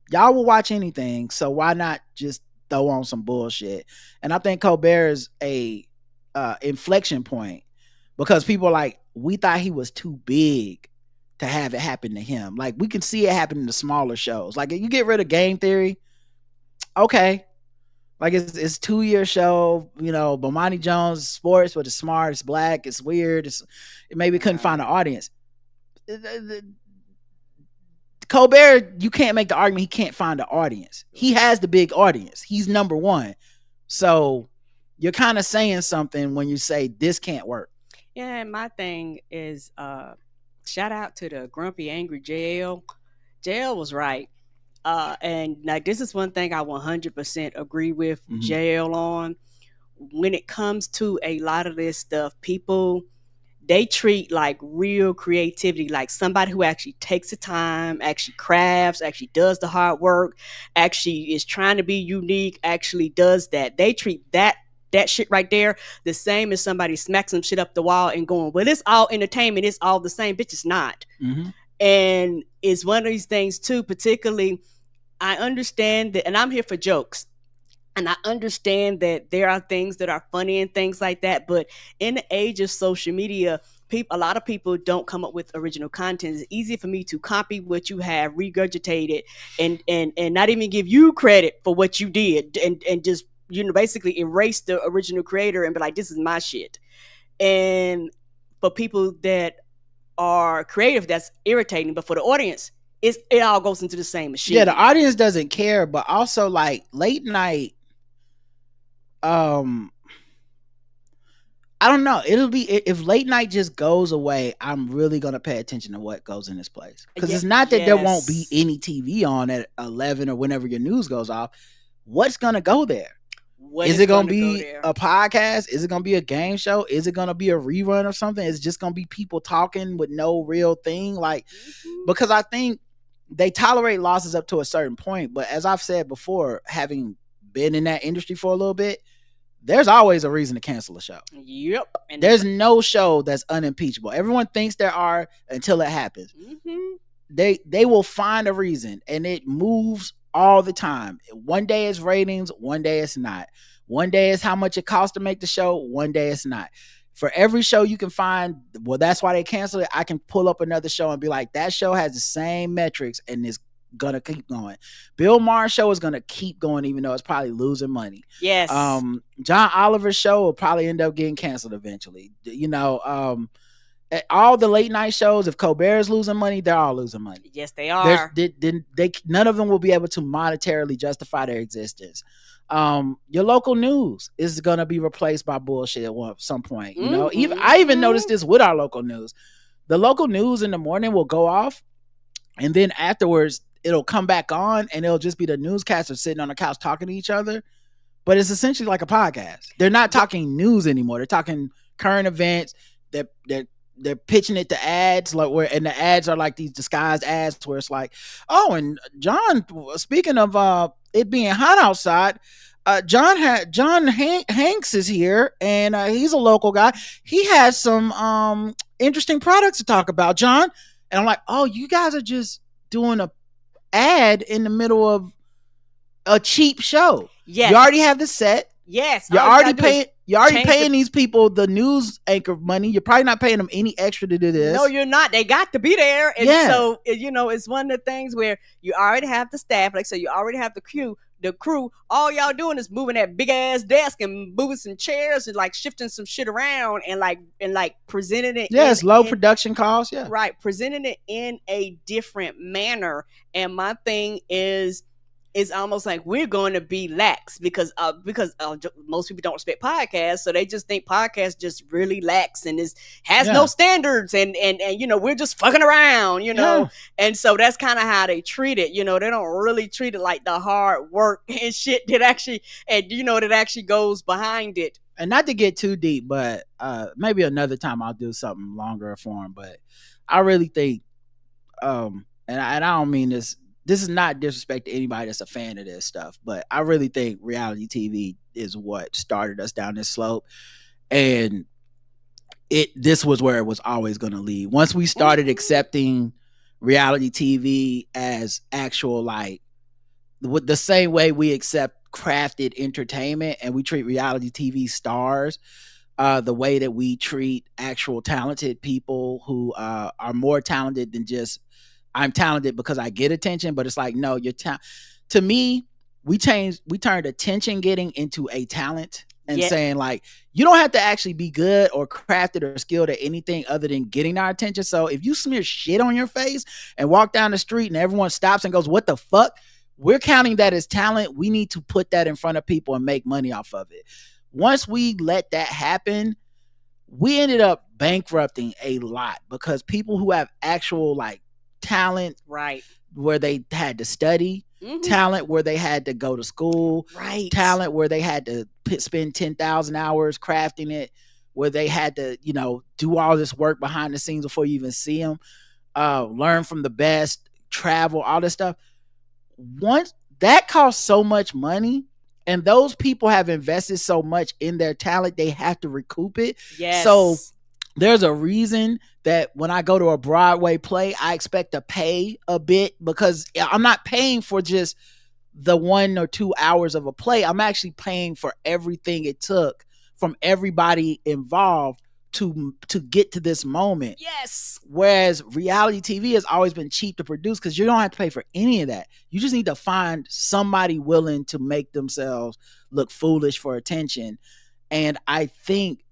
y'all will watch anything, so why not just throw on some bullshit? And I think Colbert is a inflection point, because people are like, we thought he was too big to have it happen to him. Like, we can see it happen in the smaller shows. Like, if you get rid of Game Theory, okay, like it's 2-year show, you know, Bomani Jones sports, but it's smart, it's black, it's weird, it maybe couldn't find an audience. Colbert, you can't make the argument he can't find an audience. He has the big audience. He's number one. So you're kind of saying something when you say this can't work. Yeah, and my thing is, shout out to the grumpy, angry JL. JL was right. And like, this is one thing I 100% agree with JL on. When it comes to a lot of this stuff, people, they treat like real creativity, like somebody who actually takes the time, actually crafts, actually does the hard work, actually is trying to be unique, actually does that. They treat that shit right there the same as somebody smacks some shit up the wall and going, well, it's all entertainment, it's all the same. Bitch, it's not. And it's one of these things too, particularly, I understand that, and I'm here for jokes, and I understand that there are things that are funny and things like that, but in the age of social media, a lot of people don't come up with original content. It's easy for me to copy what you have, regurgitate it, and not even give you credit for what you did, and just, you know, basically erase the original creator and be like, this is my shit. And for people that are creative, that's irritating, but for the audience, it all goes into the same machine. Yeah, the audience doesn't care, but also like late night, I don't know. It'll be, if late night just goes away, I'm really gonna pay attention to what goes in this place, because it's not that there won't be any TV on at 11 or whenever your news goes off. What's gonna go there? Is it gonna be a podcast? Is it gonna be a game show? Is it gonna be a rerun or something? Is it just gonna be people talking with no real thing? Like, because I think they tolerate losses up to a certain point, but as I've said before, having been in that industry for a little bit, there's always a reason to cancel a show. Yep. And there's no show that's unimpeachable. Everyone thinks there are until it happens. They will find a reason, and it moves all the time. One day it's ratings, one day it's not. One day it's how much it costs to make the show, one day it's not. For every show you can find, well, that's why they cancel it. I can pull up another show and be like, that show has the same metrics and it's gonna keep going. Bill Maher's show is gonna keep going, even though it's probably losing money. Yes. John Oliver's show will probably end up getting canceled eventually. You know, all the late night shows, if Colbert is losing money, they're all losing money. Yes, they are. None of them will be able to monetarily justify their existence. Your local news is gonna be replaced by bullshit at some point. You know, I even noticed this with our local news. The local news in the morning will go off, and then afterwards it'll come back on, and it'll just be the newscasters sitting on the couch talking to each other. But it's essentially like a podcast. They're not talking news anymore. They're talking current events. They're pitching it to ads, like and the ads are like these disguised ads where it's like, oh, and John, speaking of it being hot outside, John Hanks is here, and he's a local guy. He has some interesting products to talk about, John. And I'm like, oh, you guys are just doing a ad in the middle of a cheap show. Yes. You already have the set. Yes, You're all you already gotta do is paying. You're already change paying these people the news anchor money. You're probably not paying them any extra to do this. No, you're not. They got to be there. And Yeah. so, it's one of the things where you already have the staff. Like, so you already have the crew. All y'all doing is moving that big ass desk and moving some chairs and like shifting some shit around and presenting it. Yeah, it's low production costs. Yeah. Right. Presenting it in a different manner. And my thing is, it's almost like we're going to be lax because most people don't respect podcasts, so they just think podcasts just really lax and has no standards and we're just fucking around, and so that's kind of how they treat it. They don't really treat it like the hard work and shit that actually goes behind it. And not to get too deep, but maybe another time I'll do something longer form. But I really think, and I don't mean this. This is not disrespect to anybody that's a fan of this stuff, but I really think reality TV is what started us down this slope, and this was where it was always going to lead. Once we started accepting reality TV as actual, like, with the same way we accept crafted entertainment and we treat reality TV stars, the way that we treat actual talented people who are more talented than just, I'm talented because I get attention, but it's like, no, you're to me, we turned attention getting into a talent and saying like, you don't have to actually be good or crafted or skilled at anything other than getting our attention. So if you smear shit on your face and walk down the street and everyone stops and goes, what the fuck? We're counting that as talent. We need to put that in front of people and make money off of it. Once we let that happen, we ended up bankrupting a lot because people who have actual like talent, right, where they had to study, talent where they had to go to school, right, talent where they had to spend 10,000 hours crafting it, where they had to do all this work behind the scenes before you even see them, learn from the best, travel, all this stuff. Once that costs so much money, and those people have invested so much in their talent, they have to recoup it. Yes. So there's a reason that when I go to a Broadway play, I expect to pay a bit, because I'm not paying for just the 1 or 2 hours of a play. I'm actually paying for everything it took from everybody involved to get to this moment. Yes. Whereas reality TV has always been cheap to produce because you don't have to pay for any of that. You just need to find somebody willing to make themselves look foolish for attention. And I think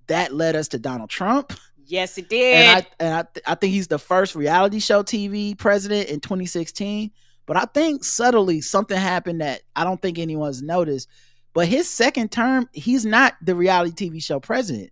that led us to Donald Trump. Yes, it did. And I think he's the first reality show TV president in 2016. But I think subtly something happened that I don't think anyone's noticed. But his second term, he's not the reality TV show president.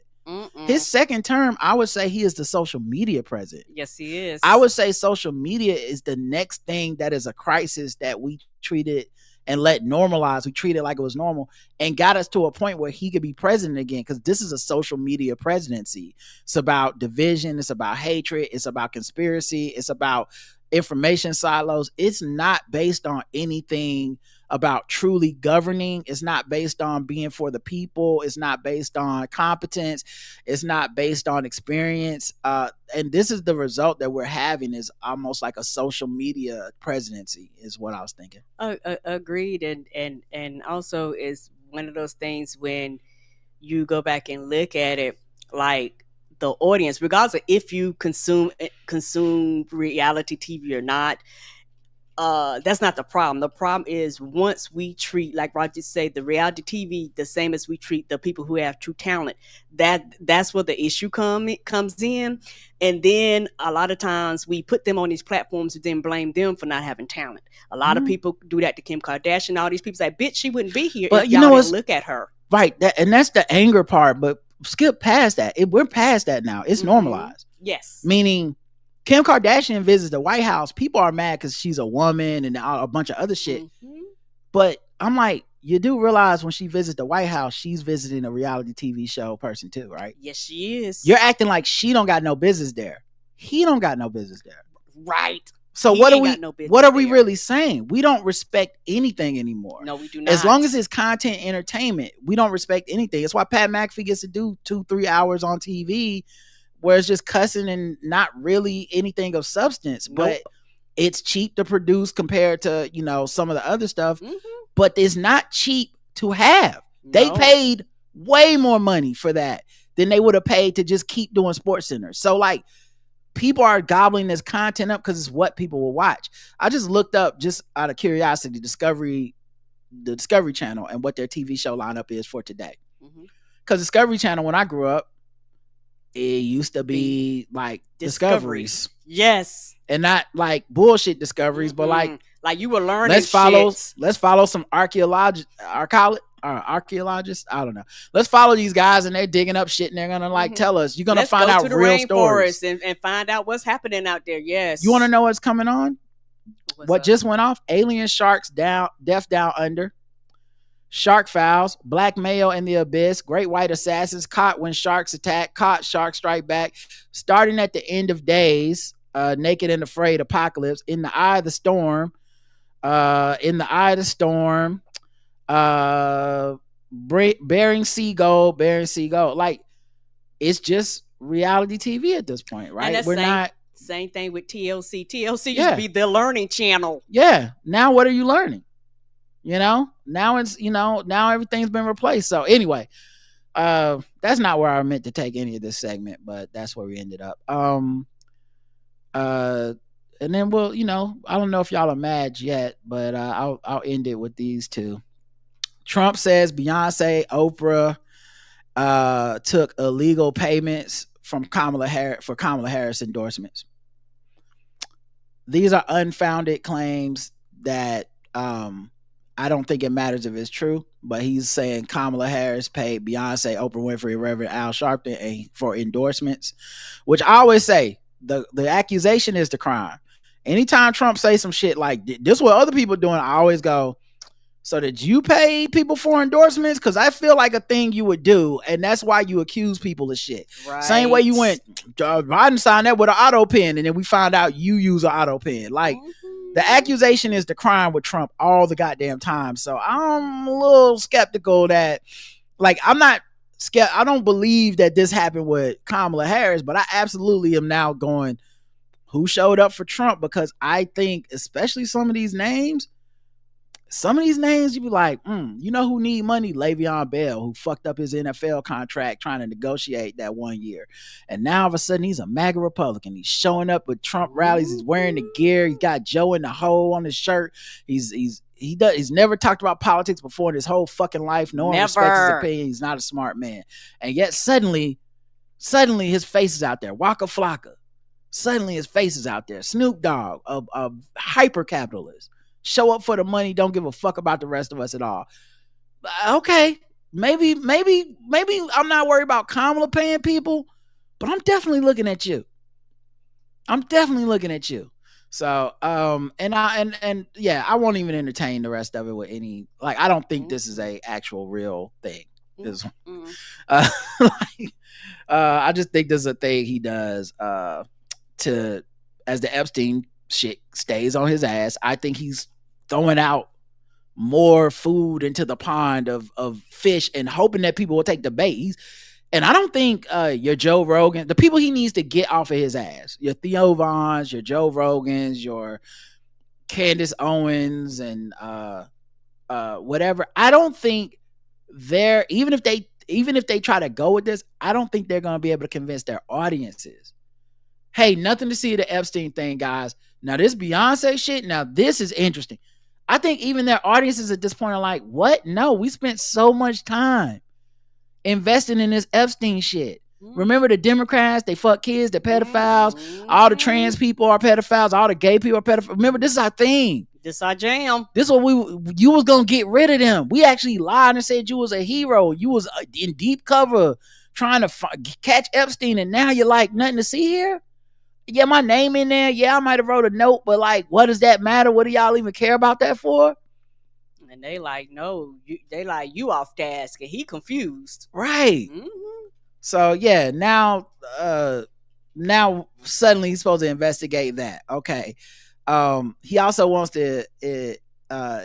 His second term, I would say he is the social media president. Yes, he is. I would say social media is the next thing that is a crisis that we treated and let normalize. We treat it like it was normal and got us to a point where he could be president again, because this is a social media presidency. It's about division. It's about hatred. It's about conspiracy. It's about information silos. It's not based on anything about truly governing. It's not based on being for the people. It's not based on competence. It's not based on experience. And this is the result that we're having, is almost like a social media presidency, is what I was thinking. Agreed. And also is one of those things when you go back and look at it, like the audience, regardless of if you consume reality TV or not, that's not the problem. The problem is once we treat, like Roger said, the reality TV the same as we treat the people who have true talent, that's where the issue comes in. And then a lot of times we put them on these platforms and then blame them for not having talent. A lot of people do that to Kim Kardashian. All these people say, bitch, she wouldn't be here if y'all didn't look at her. Right. And that's the anger part, but skip past that. We're past that now. It's normalized. Yes. Meaning Kim Kardashian visits the White House. People are mad because she's a woman and a bunch of other shit. But I'm like, you do realize when she visits the White House, she's visiting a reality TV show person too, right? Yes, she is. You're acting like she don't got no business there. He don't got no business there. Right. So what are we really saying? We don't respect anything anymore. No, we do not. As long as it's content entertainment, we don't respect anything. It's why Pat McAfee gets to do 2-3 hours on TV where it's just cussing and not really anything of substance. Nope. But it's cheap to produce compared to, some of the other stuff. But it's not cheap to have. They No. paid way more money for that than they would have paid to just keep doing Sports Center. So like people are gobbling this content up because it's what people will watch. I just looked up, just out of curiosity, the Discovery Channel and what their TV show lineup is for today. Because Discovery Channel, when I grew up, it used to be like discoveries. Yes. And not like bullshit discoveries, but like you were learning. Let's follow some archaeologists. I don't know. Let's follow these guys, and they're digging up shit, and they're gonna like tell us. You're gonna find out real stories and find out what's happening out there. Yes. You want to know what's coming on? What just went off? Alien Sharks Death Down Under, Shark Files, Black Mayo in the Abyss, Great White Assassins, Caught When Sharks Attack, Caught Shark Strike Back, Starting at the End of Days, Naked and Afraid, Apocalypse, In the Eye of the Storm, Bering Sea Gold. Like, it's just reality TV at this point, right? And we're not same thing with TLC. TLC used to be the learning channel. Yeah. Now what are you learning? Now it's now everything's been replaced. So anyway, that's not where I meant to take any of this segment, but that's where we ended up. And then we'll, I don't know if y'all are mad yet, but I'll end it with these two. Trump says Beyonce, Oprah took illegal payments from Kamala Harris endorsements. These are unfounded claims that I don't think it matters if it's true, but he's saying Kamala Harris paid Beyonce, Oprah Winfrey, Reverend Al Sharpton for endorsements, which I always say the accusation is the crime. Anytime Trump says some shit like this, what other people doing, I always go, so did you pay people for endorsements? Because I feel like a thing you would do, and that's why you accuse people of shit. Right. Same way you went, Biden signed that with an auto pen, and then we found out you use an auto pen. Like, the accusation is the crime with Trump all the goddamn time. So I'm a little skeptical that, like, I don't believe that this happened with Kamala Harris, but I absolutely am now going, who showed up for Trump? Because I think, especially some of these names, you be like, you know who need money? Le'Veon Bell, who fucked up his NFL contract trying to negotiate that 1 year. And now all of a sudden he's a MAGA Republican. He's showing up with Trump rallies. He's wearing the gear. He's got Joe in the hole on his shirt. He's never talked about politics before in his whole fucking life. No one respects his opinion. He's not a smart man. And yet suddenly his face is out there. Waka Flocka. Suddenly his face is out there. Snoop Dogg, a hyper capitalist. Show up for the money, don't give a fuck about the rest of us at all. Okay, maybe I'm not worried about Kamala paying people, but I'm definitely looking at you. So, yeah, I won't even entertain the rest of it with any, like, I don't think this is a actual real thing. I just think this is a thing he does as the Epstein shit stays on his ass. I think he's throwing out more food into the pond of fish and hoping that people will take the bait. And I don't think your Joe Rogan, the people he needs to get off of his ass, your Theo Vaughns, your Joe Rogans, your Candace Owens, and whatever. I don't think even if they try to go with this, I don't think they're going to be able to convince their audiences. Hey, nothing to see the Epstein thing, guys. Now this Beyonce shit, now this is interesting. I think even their audiences at this point are like, what? No, we spent so much time investing in this Epstein shit. Remember the Democrats, they fuck kids, they're pedophiles. All the trans people are pedophiles. All the gay people are pedophiles. Remember, this is our thing. This is our jam. This is what you was going to get rid of them. We actually lied and said you was a hero. You was in deep cover trying to catch Epstein, and now you're like, nothing to see here? Yeah, my name in there. Yeah, I might have wrote a note, but like, what does that matter? What do y'all even care about that for? And they like, no, they like, you off task, and he confused. Right. So yeah, now suddenly he's supposed to investigate that. Okay. He also wants to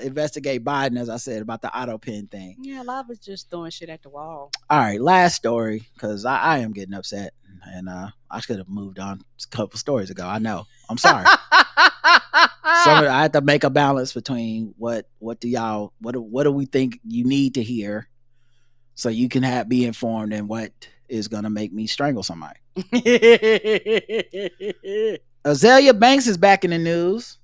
investigate Biden, as I said, about the auto pen thing. Yeah, a lot of just throwing shit at the wall. All right, last story, because I am getting upset, and I should have moved on a couple stories ago. I know. I'm sorry. So I had to make a balance between what do we think you need to hear, so you can be informed in what is gonna make me strangle somebody. Azealia Banks is back in the news.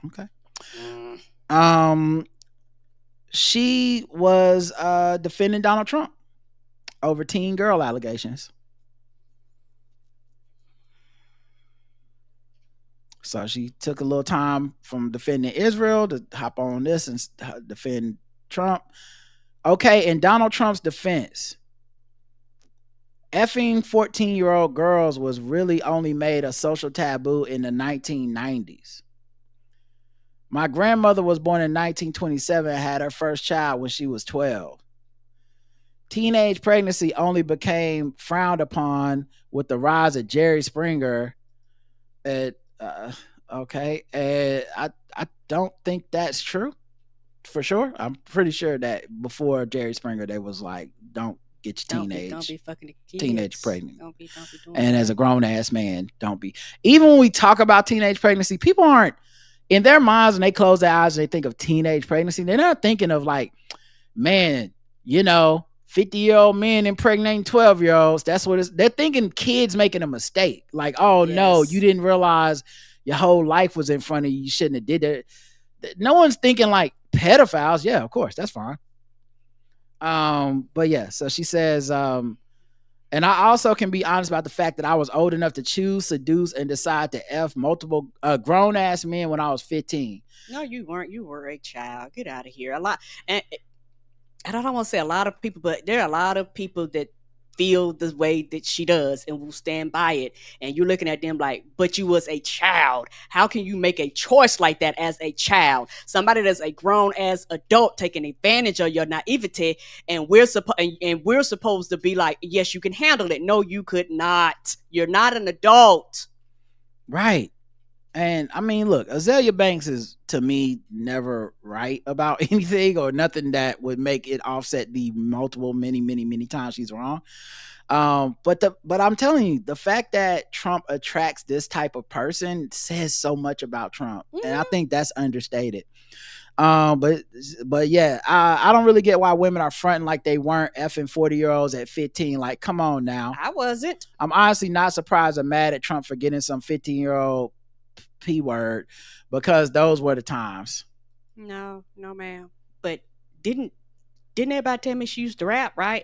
Okay. She was defending Donald Trump over teen girl allegations. So she took a little time from defending Israel to hop on this and defend Trump. Okay, in Donald Trump's defense, effing 14-year-old girls was really only made a social taboo in the 1990s. My grandmother was born in 1927 and had her first child when she was 12. Teenage pregnancy only became frowned upon with the rise of Jerry Springer. Okay, I don't think that's true for sure. I'm pretty sure that before Jerry Springer, they was like, don't get your don't be fucking teenage pregnant. Don't be doing and that. as a grown ass man, don't be. Even when we talk about teenage pregnancy, people aren't in their minds when they close their eyes and they think of teenage pregnancy. They're not thinking of like, man, 50-year-old men impregnating 12-year-olds. That's what they're thinking. Kids making a mistake. Like, oh no, you didn't realize your whole life was in front of you. You shouldn't have did that. No one's thinking like pedophiles. Yeah, of course, that's fine. But yeah, so she says, and I also can be honest about the fact that I was old enough to choose, seduce, and decide to F multiple grown ass men when I was 15. No, you weren't. You were a child. Get out of here. A lot, and I don't want to say a lot of people, but there are a lot of people that feel the way that she does and will stand by it. And you're looking at them like, but you was a child. How can you make a choice like that as a child? Somebody that's a grown ass adult taking advantage of your naivety, and we're supposed to be like, yes, you can handle it. No, you could not. You're not an adult. Right. And I mean, look, Azealia Banks is, to me, never right about anything or nothing that would make it offset the multiple, many times she's wrong. But I'm telling you, the fact that Trump attracts this type of person says so much about Trump, and I think that's understated. But yeah, I don't really get why women are fronting like they weren't effing 40-year-olds at 15. Like, come on now. I wasn't. I'm honestly not surprised or mad at Trump for getting some 15-year-old P word, because those were the times. No, ma'am. But didn't everybody tell me she used to rap, right?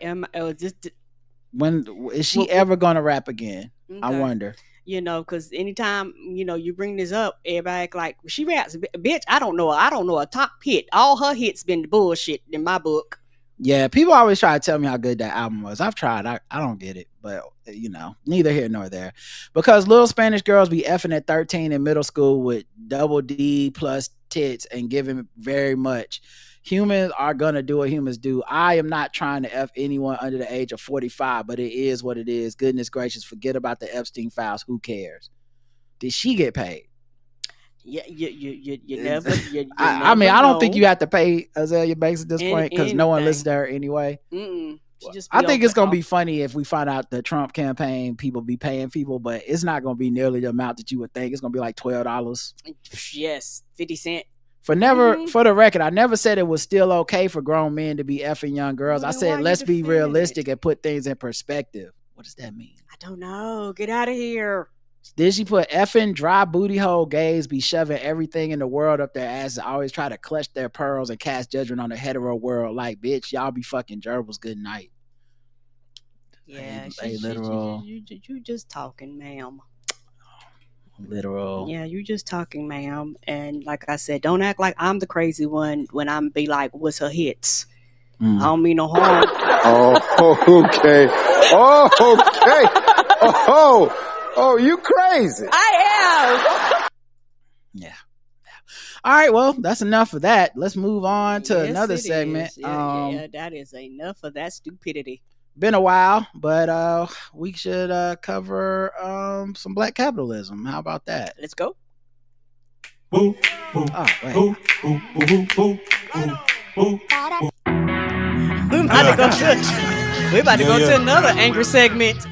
When is she ever gonna rap again? Okay. I wonder. Because anytime you bring this up, everybody act like she raps. Bitch, I don't know a top hit. All her hits been bullshit in my book. Yeah, people always try to tell me how good that album was. I've tried. I don't get it, but neither here nor there. Because little Spanish girls be effing at 13 in middle school with double D plus tits and giving very much. Humans are gonna do what humans do. I am not trying to F anyone under the age of 45, but it is what it is. Goodness gracious, forget about the Epstein files. Who cares? Did she get paid? Yeah, you never. I mean, I don't think you have to pay Azealia Banks at this point because no one listens to her anyway. I think it's gonna be funny if we find out the Trump campaign people be paying people, but it's not gonna be nearly the amount that you would think. It's gonna be like $12. Yes, 50 cents. For the record, I never said it was still okay for grown men to be effing young girls. I said let's be realistic and put things in perspective. What does that mean? I don't know. Get out of here. Did she put effing dry booty hole gays be shoving everything in the world up their asses, always try to clutch their pearls and cast judgment on the hetero world? Like, bitch, y'all be fucking gerbils. Good night. Yeah, literal. You just talking, ma'am. Literal. Yeah, you just talking, ma'am. And like I said, don't act like I'm the crazy one when I'm be like, what's her hits? I don't mean no harm. Oh, okay. Oh, you crazy. I am. Yeah. All right, well, that's enough of that. Let's move on to another segment. Yeah, that is enough of that stupidity. Been a while, but we should cover some black capitalism. How about that? Let's go. Oh, wait. We're about to go to another angry segment.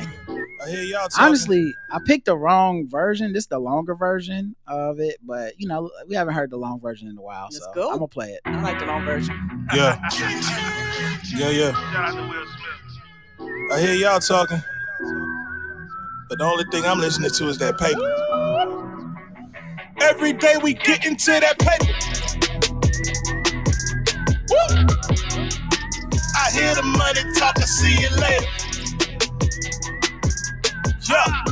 hear y'all talking. Honestly, I picked the wrong version. This is the longer version of it, but you know, we haven't heard the long version in a while, Let's so go. I'm gonna play it. I like the long version. Yeah. Yeah. Shout out to Will Smith. I hear y'all talking. But the only thing I'm listening to is that paper. Every day we get into that paper. Woo! I hear the money talking, see you later. Yeah.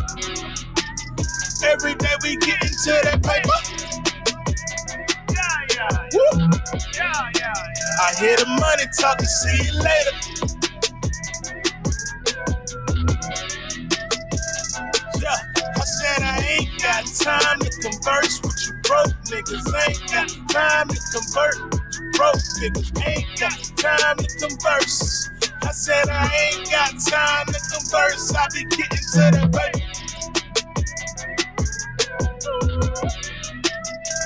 Every day we get into that paper. Woo! I hear the money talking, see you later. Yeah, I said I ain't got time to converse with you broke niggas. Ain't got time to convert with you broke niggas. Ain't got time to converse. I said I ain't got time to converse. I be getting to that baby.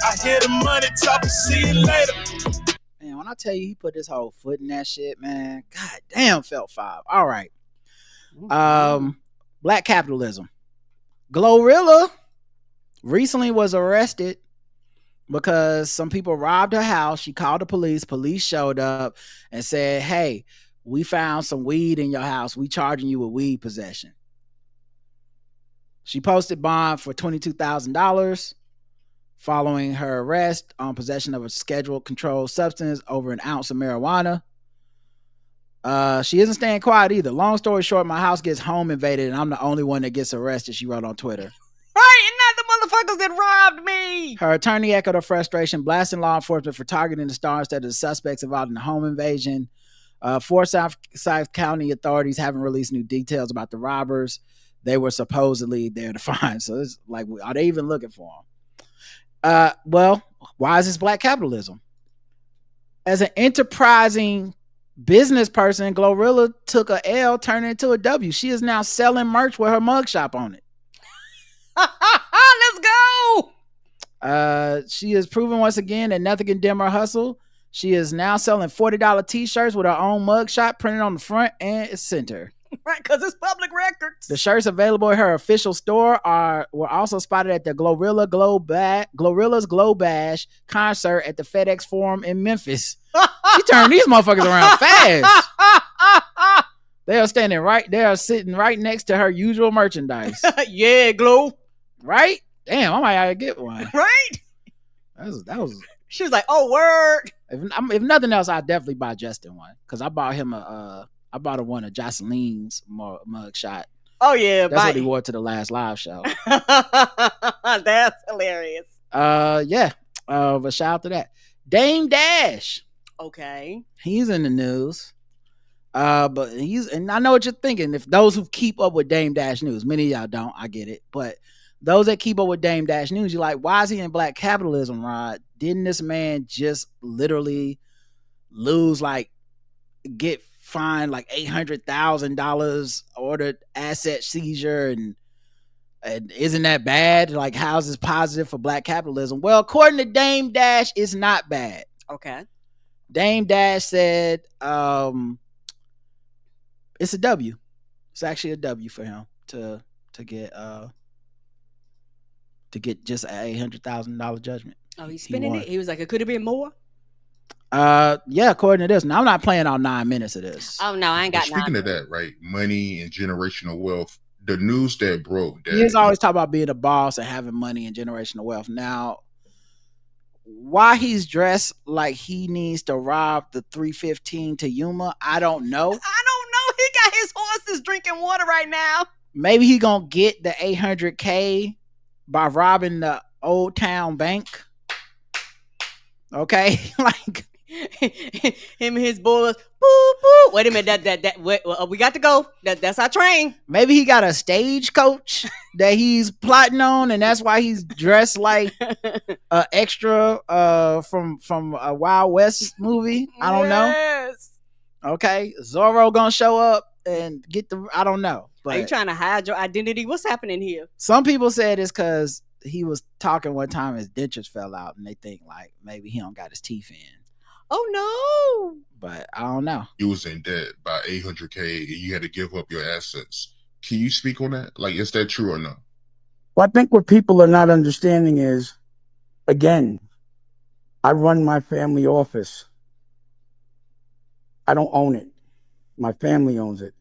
I hear the money talking, see you later. Man, when I tell you he put his whole foot in that shit, man, god damn, felt 5. All right. Black capitalism. Glorilla recently was arrested because some people robbed her house. She called the police. Police showed up and said, hey, we found some weed in your house. We charging you with weed possession. She posted bond for $22,000 following her arrest on possession of a scheduled controlled substance over an ounce of marijuana. She isn't staying quiet either. Long story short, my house gets home invaded and I'm the only one that gets arrested, she wrote on Twitter. Right, and not the motherfuckers that robbed me. Her attorney echoed her frustration, blasting law enforcement for targeting the star instead of the suspects involved in the home invasion. Forsyth County authorities haven't released new details about the robbers. They were supposedly there to find. So it's like, are they even looking for them? Well, why is this black capitalism? As an enterprising business person, Glorilla took a L, turned it into a W. She is now selling merch with her mugshot on it. Let's go. She has proven once again that nothing can dim her hustle. She is now selling $40 t-shirts with her own mugshot printed on the front and center. Right, because it's public records. The shirts available at her official store were also spotted at the Glorilla's Glow Bash concert at the FedEx Forum in Memphis. She turned these motherfuckers around fast. They are sitting right next to her usual merchandise. Yeah, Glow. Right? Damn, I might have to get one. Right? That was. She was like, "Oh, word." If nothing else, I'd definitely buy Justin one because I bought him I bought her one of Jocelyn's mugshot. Oh yeah, that's what he wore to the last live show. That's hilarious. Yeah. But shout out to that. Dame Dash. Okay. He's in the news. But and I know what you're thinking. If those who keep up with Dame Dash news, many of y'all don't, I get it. But those that keep up with Dame Dash news, you're like, why is he in black capitalism, Rod? Didn't this man just literally get fined like $800,000, ordered asset seizure, and isn't that bad? Like, how's this positive for black capitalism? Well, according to Dame Dash, it's not bad. Okay. Dame Dash said it's a W. It's actually a W for him to get just an $800,000 judgment. Oh, he's spending it. He was like, it could have been more. Yeah, according to this. Now I'm not playing all 9 minutes of this. Oh no, I ain't got. Speaking of that, right? Money and generational wealth. The news that broke. That he's always talking about being a boss and having money and generational wealth. Now, why he's dressed like he needs to rob the 315 to Yuma, I don't know. He got his horses drinking water right now. Maybe he gonna get the $800K by robbing the Old Town Bank. Okay, like him and his boys. Boo, boo. Wait a minute, we got to go. That's our train. Maybe he got a stagecoach that he's plotting on, and that's why he's dressed like an extra from a Wild West movie. I don't know. Okay, Zorro gonna show up and get I don't know. But are you trying to hide your identity? What's happening here? Some people said it's because he was talking one time his dentures fell out, and they think like maybe he don't got his teeth in. Oh no! But I don't know. You was in debt by $800K, and you had to give up your assets Can you speak on that? Like, is that true or no? Well, I think what people are not understanding is, again, I run my family office. I don't own it. My family owns it.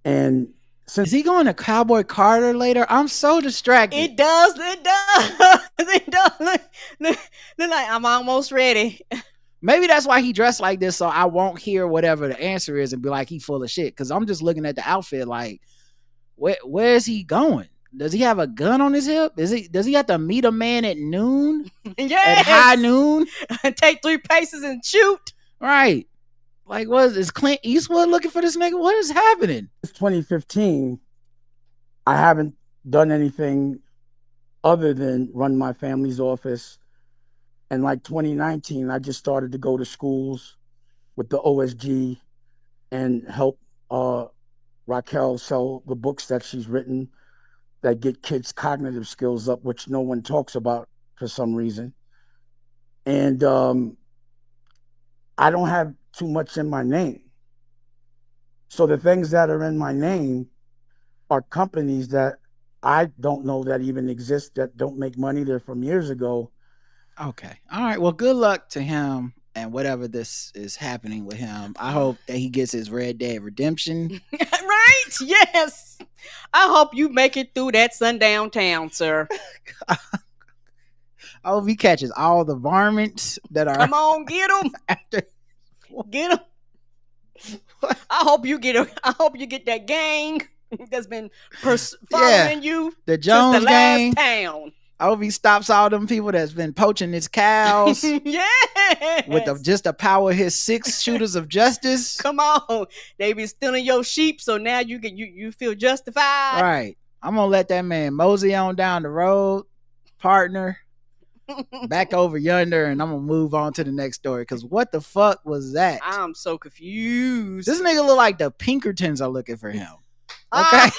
And is he going to Cowboy Carter later? I'm so distracted. It does. It does. Look like I'm almost ready. Maybe that's why he dressed like this, so I won't hear whatever the answer is and be like, he full of shit. Because I'm just looking at the outfit like, where is he going? Does he have a gun on his hip? Does he have to meet a man at noon? Yes. At high noon? Take 3 paces and shoot. Right. Like, is Clint Eastwood looking for this nigga? What is happening? It's 2015. I haven't done anything other than run my family's office. And like 2019, I just started to go to schools with the OSG and help Raquel sell the books that she's written that get kids' cognitive skills up, which no one talks about for some reason. And I don't have too much in my name. So the things that are in my name are companies that I don't know that even exist, that don't make money. They're from years ago. Okay. All right. Well, good luck to him and whatever this is happening with him. I hope that he gets his Red Dead Redemption. Right? Yes. I hope you make it through that sundown town, sir. I hope he catches all the varmints that are. Come on, get him. Get him. I hope you get him. I hope you get that gang that's been following you. The Jones since the gang. last town. I hope he stops all them people that's been poaching his cows. Yes. With just the power of his 6 shooters of justice. Come on. They be stealing your sheep, so now you feel justified. Right. I'm gonna let that man mosey on down the road, partner. Back over yonder, and I'm gonna move on to the next story. Because what the fuck was that? I'm so confused. This nigga look like the Pinkertons are looking for him. Okay.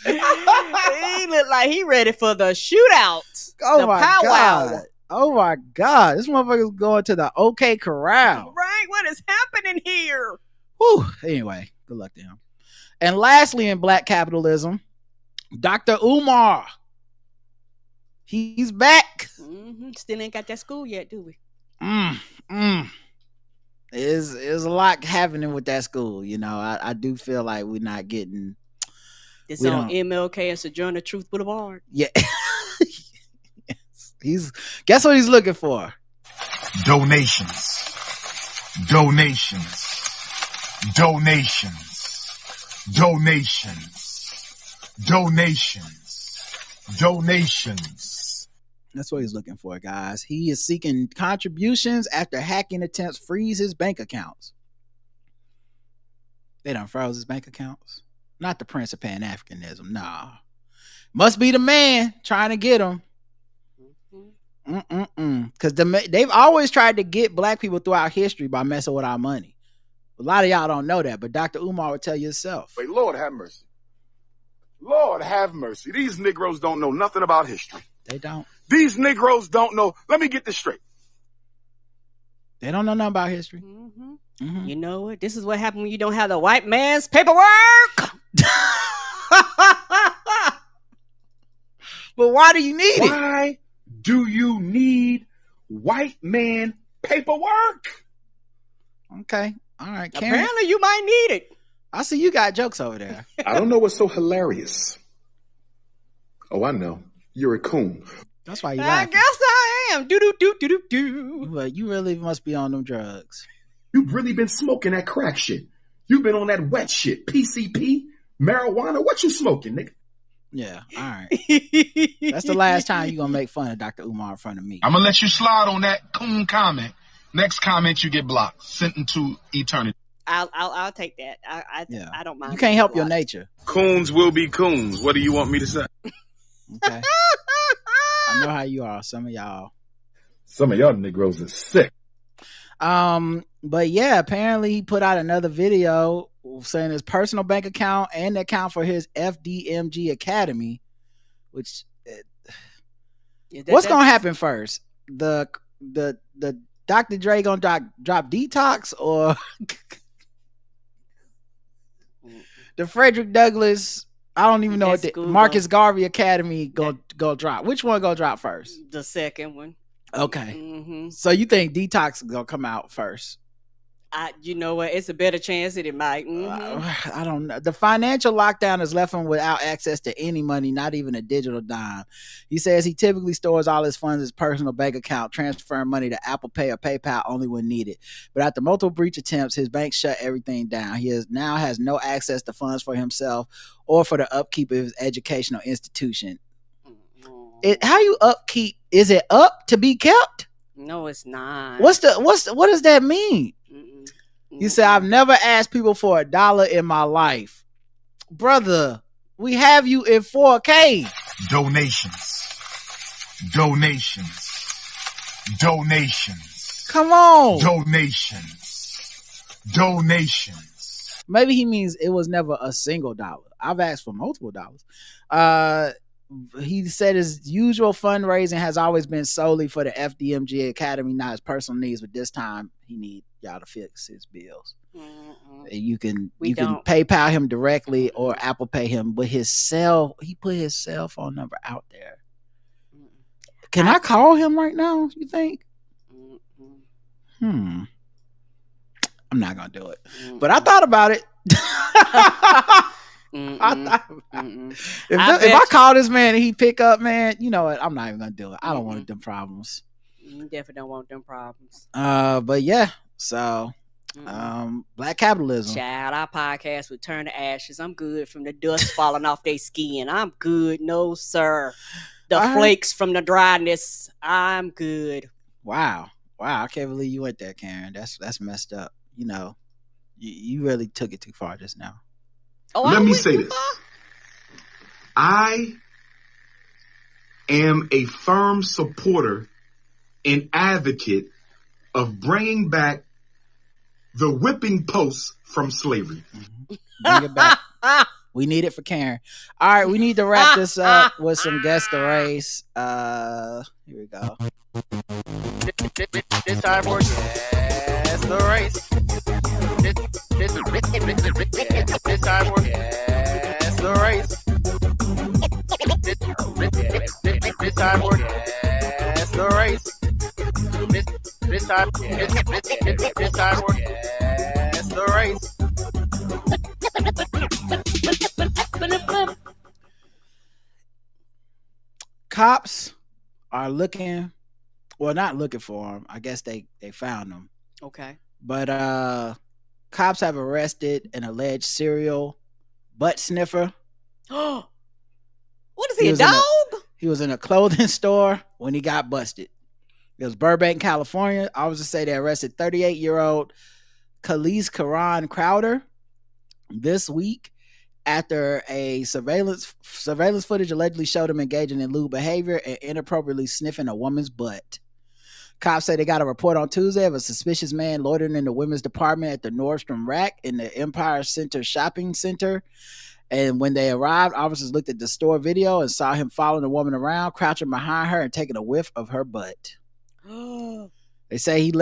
He look like he ready for the shootout. Oh the my powwow. god. Oh my god. This motherfucker's going to the OK Corral. Right? What is happening here? Whew. Anyway, good luck to him. And lastly, in black capitalism, Dr. Umar. He's back. Mm-hmm. Still ain't got that school yet, do we? There's a lot happening with that school. You know, I do feel like we're not getting. It's on MLK and Sojourner Truth Boulevard. Yeah. Yes. Guess what he's looking for? Donations. Donations. Donations. Donations. Donations. Donations. That's what he's looking for, guys. He is seeking contributions after hacking attempts freeze his bank accounts. They done froze his bank accounts. Not the Prince of Pan-Africanism. Nah. Must be the man trying to get him. Because they've always tried to get black people throughout history by messing with our money. A lot of y'all don't know that, but Dr. Umar will tell you himself. Wait, Lord have mercy. Lord have mercy. These Negroes don't know nothing about history. They don't. These Negroes don't know. Let me get this straight. They don't know nothing about history. Mm-hmm. Mm-hmm. You know what? This is what happens when you don't have the white man's paperwork. But why do you need it? Why do you need white man paperwork? Okay. All right. Karen. Apparently you might need it. I see you got jokes over there. I don't know what's so hilarious. Oh, I know. You're a coon. That's why you I laughing. guess I am. Do. But you really must be on them drugs. You've really been smoking that crack shit. You've been on that wet shit. PCP, marijuana. What you smoking, nigga? Yeah, all right. That's the last time you're going to make fun of Dr. Umar in front of me. I'm going to let you slide on that coon comment. Next comment, you get blocked. Sent into eternity. I'll take that. I don't mind. You can't help your nature. Coons will be coons. What do you want me to say? Okay. I know how you are. Some of y'all Negroes are sick. But yeah, apparently he put out another video saying his personal bank account and the account for his FDMG Academy, which what's gonna happen first? The Dr. Dre gonna drop Detox or The Frederick Douglass. I don't even know what the Google. Marcus Garvey Academy go drop. Which one go drop first? The second one. Okay. Mm-hmm. So you think Detox is gonna come out first? You know what? It's a better chance that it might. Mm-hmm. I don't know. The financial lockdown has left him without access to any money, not even a digital dime. He says he typically stores all his funds in his personal bank account, transferring money to Apple Pay or PayPal only when needed. But after multiple breach attempts, his bank shut everything down. He now has no access to funds for himself or for the upkeep of his educational institution. How you upkeep? Is it up to be kept? No, it's not. What does that mean? You say, I've never asked people for $1 in my life. Brother, we have you in 4K. Donations. Come on. Donations. Maybe he means it was never a single dollar. I've asked for multiple dollars. He said his usual fundraising has always been solely for the FDMG Academy, not his personal needs, but this time he need y'all to fix his bills. You can PayPal him directly or Apple Pay him, but he put his cell phone number out there. Can I call him right now, you think? I'm not gonna do it. But I thought about it. If I call this man and he pick up, man, you know what? I'm not even gonna do it. I don't want them problems. You definitely don't want them problems. But yeah, so black capitalism. Child, our podcast would turn to ashes. I'm good from the dust falling off their skin. I'm good. No, sir. The flakes from the dryness. I'm good. Wow. I can't believe you went there, Karen. That's messed up. You know, you really took it too far just now. Let me say this. I am a firm supporter and advocate of bringing back the whipping post from slavery. Bring it back. We need it for Karen. All right, we need to wrap this up with some guess the race. Here we go. This time for guess the race. This time for guess the race. This time for guess the race. This time for guess the race. Cops are looking, well, not looking for him. I guess they found him. Okay. But cops have arrested an alleged serial butt sniffer. What is he, a dog? He was in a clothing store when he got busted. It was Burbank, California. Officers say they arrested 38-year-old Khalees Karan Crowder this week after a surveillance footage allegedly showed him engaging in lewd behavior and inappropriately sniffing a woman's butt. Cops say they got a report on Tuesday of a suspicious man loitering in the women's department at the Nordstrom Rack in the Empire Center shopping center. And when they arrived, officers looked at the store video and saw him following the woman around, crouching behind her and taking a whiff of her butt. They say he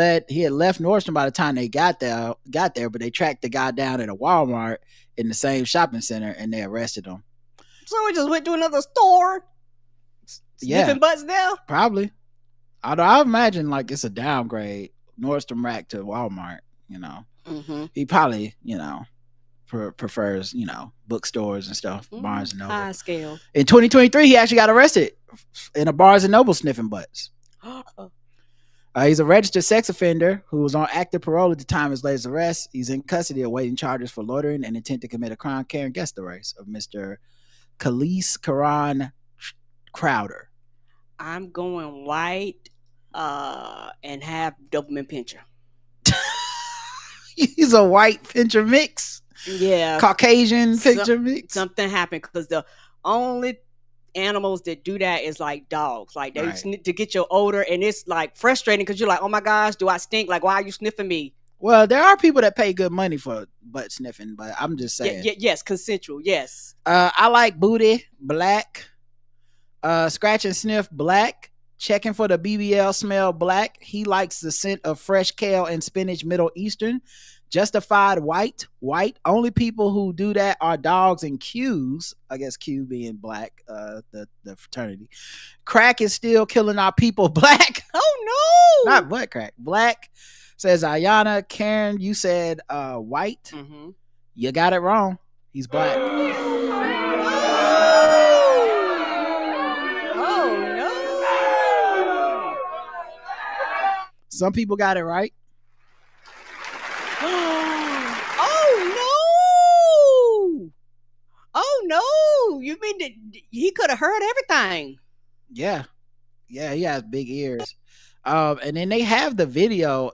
had left Nordstrom by the time they got there, but they tracked the guy down at a Walmart in the same shopping center and they arrested him. So he just went to another store, sniffing butts there? Probably. Although I imagine like it's a downgrade, Nordstrom Rack to Walmart, you know. Mm-hmm. He probably, you know, prefers, you know, bookstores and stuff, Barnes and Noble. High scale. In 2023, he actually got arrested in a Barnes and Noble sniffing butts. He's a registered sex offender who was on active parole at the time of his latest arrest. He's in custody awaiting charges for loitering and intent to commit a crime. Karen, guess the race of Mr. Khalees Karan Crowder. I'm going white and have Doberman Pinscher. He's a white Pinscher mix. Yeah. Caucasian Pinscher mix. Something happened because the only animals that do that is like dogs. Like they need to get your odor, and it's like frustrating because you're like, oh my gosh, do I stink? Like, why are you sniffing me? Well, there are people that pay good money for butt sniffing, but I'm just saying. Yes, consensual. Yes. I like booty black. Scratch and sniff black. Checking for the BBL smell black. He likes the scent of fresh kale and spinach Middle Eastern. Justified white. Only people who do that are dogs and Qs. I guess Q being black, the fraternity. Crack is still killing our people. Black. Oh no. Not butt crack. Black. Says Ayana. Karen, you said white. Mm-hmm. You got it wrong. He's black. Oh no. Some people got it right. Oh no! You mean that he could have heard everything? Yeah, he has big ears. And then they have the video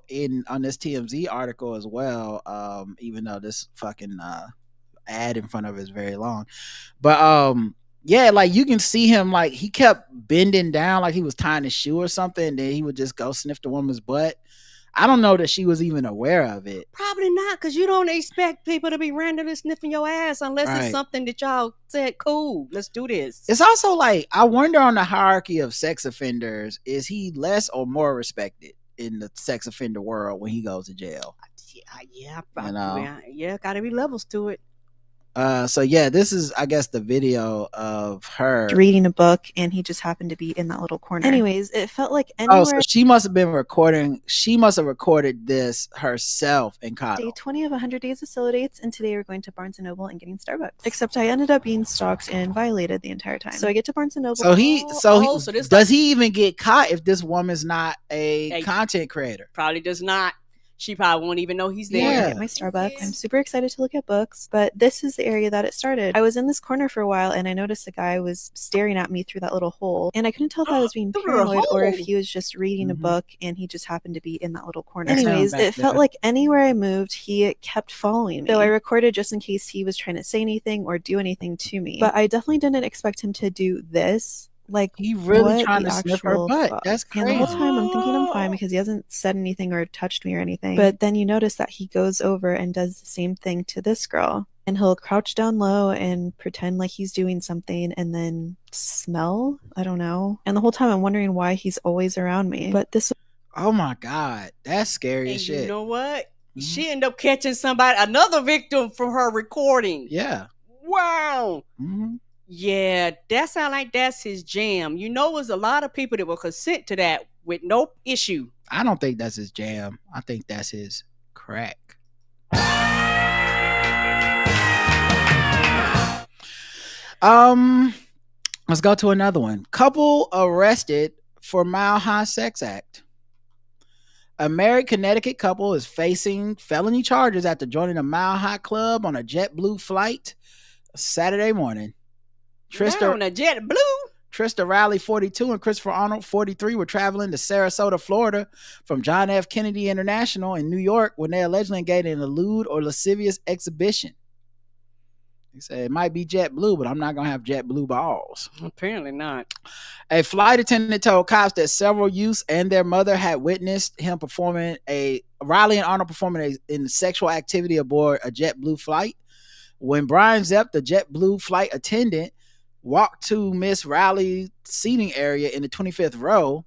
on this TMZ article as well. Even though this fucking ad in front of it is very long, but yeah, like you can see him, like he kept bending down like he was tying his shoe or something, and then he would just go sniff the woman's butt. I don't know that she was even aware of it. Probably not, because you don't expect people to be randomly sniffing your ass unless it's something that y'all said, cool, let's do this. It's also like, I wonder on the hierarchy of sex offenders, is he less or more respected in the sex offender world when he goes to jail? Yeah, gotta be levels to it. So yeah, this is, I guess, the video of her reading a book, and he just happened to be in that little corner. Anyways, it felt like anywhere. So she must have been recording. She must have recorded this herself in college. Day 20 of 100 days of solo dates, and today we're going to Barnes & Noble and getting Starbucks. Except I ended up being stalked and violated the entire time. So I get to Barnes & Noble. Does he even get caught if this woman's not a content creator? Probably does not. She probably won't even know he's there. Yeah. Get my Starbucks. I'm super excited to look at books, but this is the area that it started. I was in this corner for a while, and I noticed a guy was staring at me through that little hole, and I couldn't tell if I was being paranoid or if he was just reading a book and he just happened to be in that little corner. Anyways, it felt like anywhere I moved, he kept following me. So I recorded just in case he was trying to say anything or do anything to me. But I definitely didn't expect him to do this. Like, he really trying to sniff her butt. That's crazy. And the whole time I'm thinking I'm fine because he hasn't said anything or touched me or anything. But then you notice that he goes over and does the same thing to this girl. And he'll crouch down low and pretend like he's doing something and then smell. I don't know. And the whole time I'm wondering why he's always around me. But this. Oh my God. That's scary as shit. You know what? Mm-hmm. She ended up catching another victim from her recording. Yeah. Wow. Mm-hmm. Yeah, that sound like that's his jam. You know, there's a lot of people that will consent to that with no issue. I don't think that's his jam. I think that's his crack. Let's go to another one. Couple arrested for Mile High Sex Act. A married Connecticut couple is facing felony charges after joining a Mile High club on a JetBlue flight Saturday morning. On a JetBlue. Trista Riley, 42, and Christopher Arnold, 43, were traveling to Sarasota, Florida from John F. Kennedy International in New York when they allegedly engaged in a lewd or lascivious exhibition. He said, it might be JetBlue, but I'm not going to have JetBlue balls. Apparently not. A flight attendant told cops that several youths and their mother had witnessed him Riley and Arnold performing in sexual activity aboard a JetBlue flight. When Brian Zepp, the JetBlue flight attendant, walked to Miss Riley's seating area in the 25th row,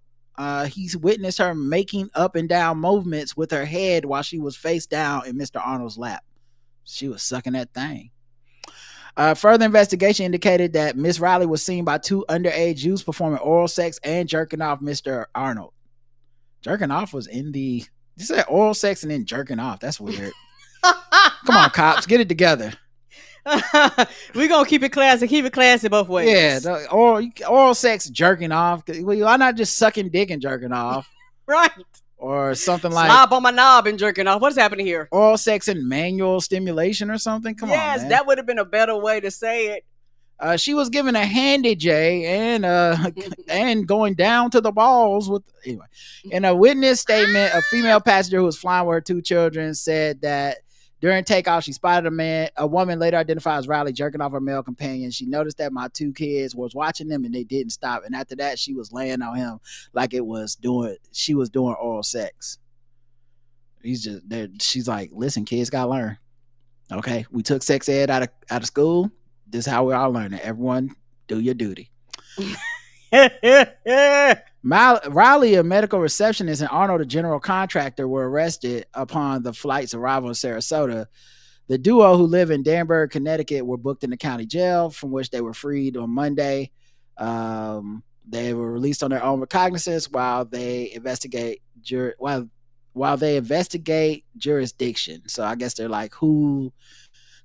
he's witnessed her making up and down movements with her head while she was face down in Mr. Arnold's lap. She was sucking that thing. Further investigation indicated that Miss Riley was seen by two underage youths performing oral sex and jerking off Mr. Arnold. Jerking off was in the... You said oral sex and then jerking off. That's weird. Come on, cops. Get it together. We're gonna keep it classy both ways. Yeah, oral sex, jerking off. Why not just sucking dick and jerking off? Right. Or something like slob on my knob and jerking off. What's happening here? Oral sex and manual stimulation or something? Come on, man. That would have been a better way to say it. She was given a handy J and going down to the balls with anyway. In a witness statement, a female passenger who was flying with her two children said that during takeoff, she spotted a woman later identified as Riley jerking off her male companion. She noticed that my two kids was watching them and they didn't stop. And after that, she was laying on him like she was doing oral sex. He's just there. She's like, listen, kids gotta learn. Okay, we took sex ed out of school. This is how we all learn it. Everyone do your duty. Riley, a medical receptionist, and Arnold, a general contractor, were arrested upon the flight's arrival in Sarasota. The duo, who live in Danbury, Connecticut, were booked in the county jail, from which they were freed on Monday. They were released on their own recognizance while they investigate jurisdiction. So I guess they're like, who?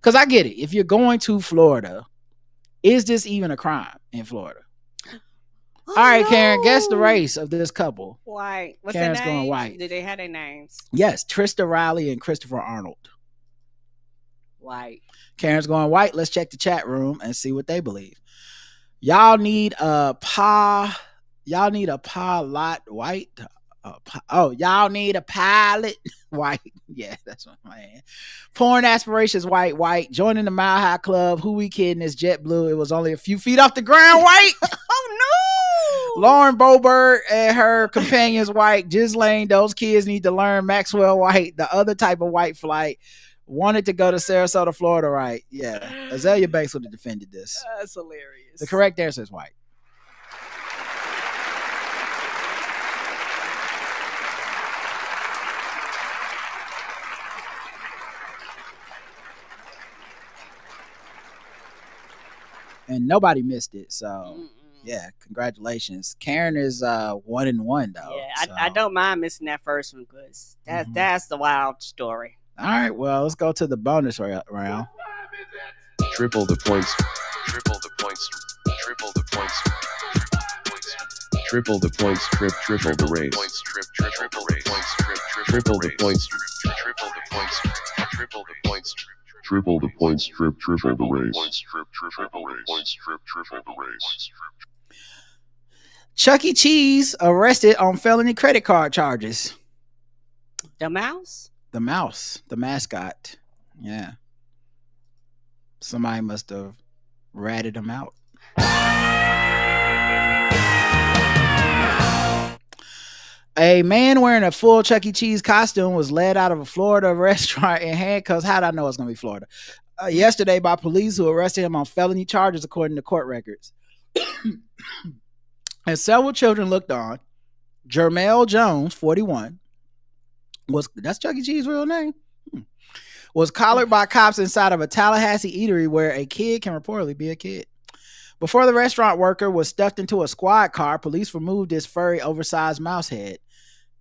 Because I get it. If you're going to Florida, is this even a crime in Florida? All right, Karen, guess the race of this couple. White. What's Karen's their names? going white. Did they have their names? Yes, Trista Riley and Christopher Arnold. White. Karen's going white. Let's check the chat room and see what they believe. Y'all need a pilot white. Y'all need a pilot white. Yeah, that's what I'm saying. Porn aspirations white. Joining the Mile High Club. Who we kidding? Is JetBlue. It was only a few feet off the ground white. Oh no. Lauren Boebert and her companions white. Ghislaine, those kids need to learn Maxwell white. The other type of white flight. Wanted to go to Sarasota, Florida, right? Yeah. Azealia Banks would have defended this. That's hilarious. The correct answer is white. And nobody missed it. So, yeah, congratulations. Karen is 1-1, though. Yeah, so. I don't mind missing that first one because that's the wild story. All right, well, let's go to the bonus round. Triple the points. Triple the points. Triple the points. Triple the points. Triple the race. Triple the points. Triple the points. Triple the points. Triple the points. Triple the points, triple the race. Triple the race. Chuck E. Cheese arrested on felony credit card charges. The mouse? The mouse, the mascot. Yeah. Somebody must have ratted him out. A man wearing a full Chuck E. Cheese costume was led out of a Florida restaurant in handcuffs. How did I know it's going to be Florida? Yesterday by police who arrested him on felony charges according to court records. As several children looked on, Jermel Jones, 41, that's Chuck E. Cheese's real name? Was collared by cops inside of a Tallahassee eatery where a kid can reportedly be a kid. Before the restaurant worker was stuffed into a squad car, police removed his furry, oversized mouse head.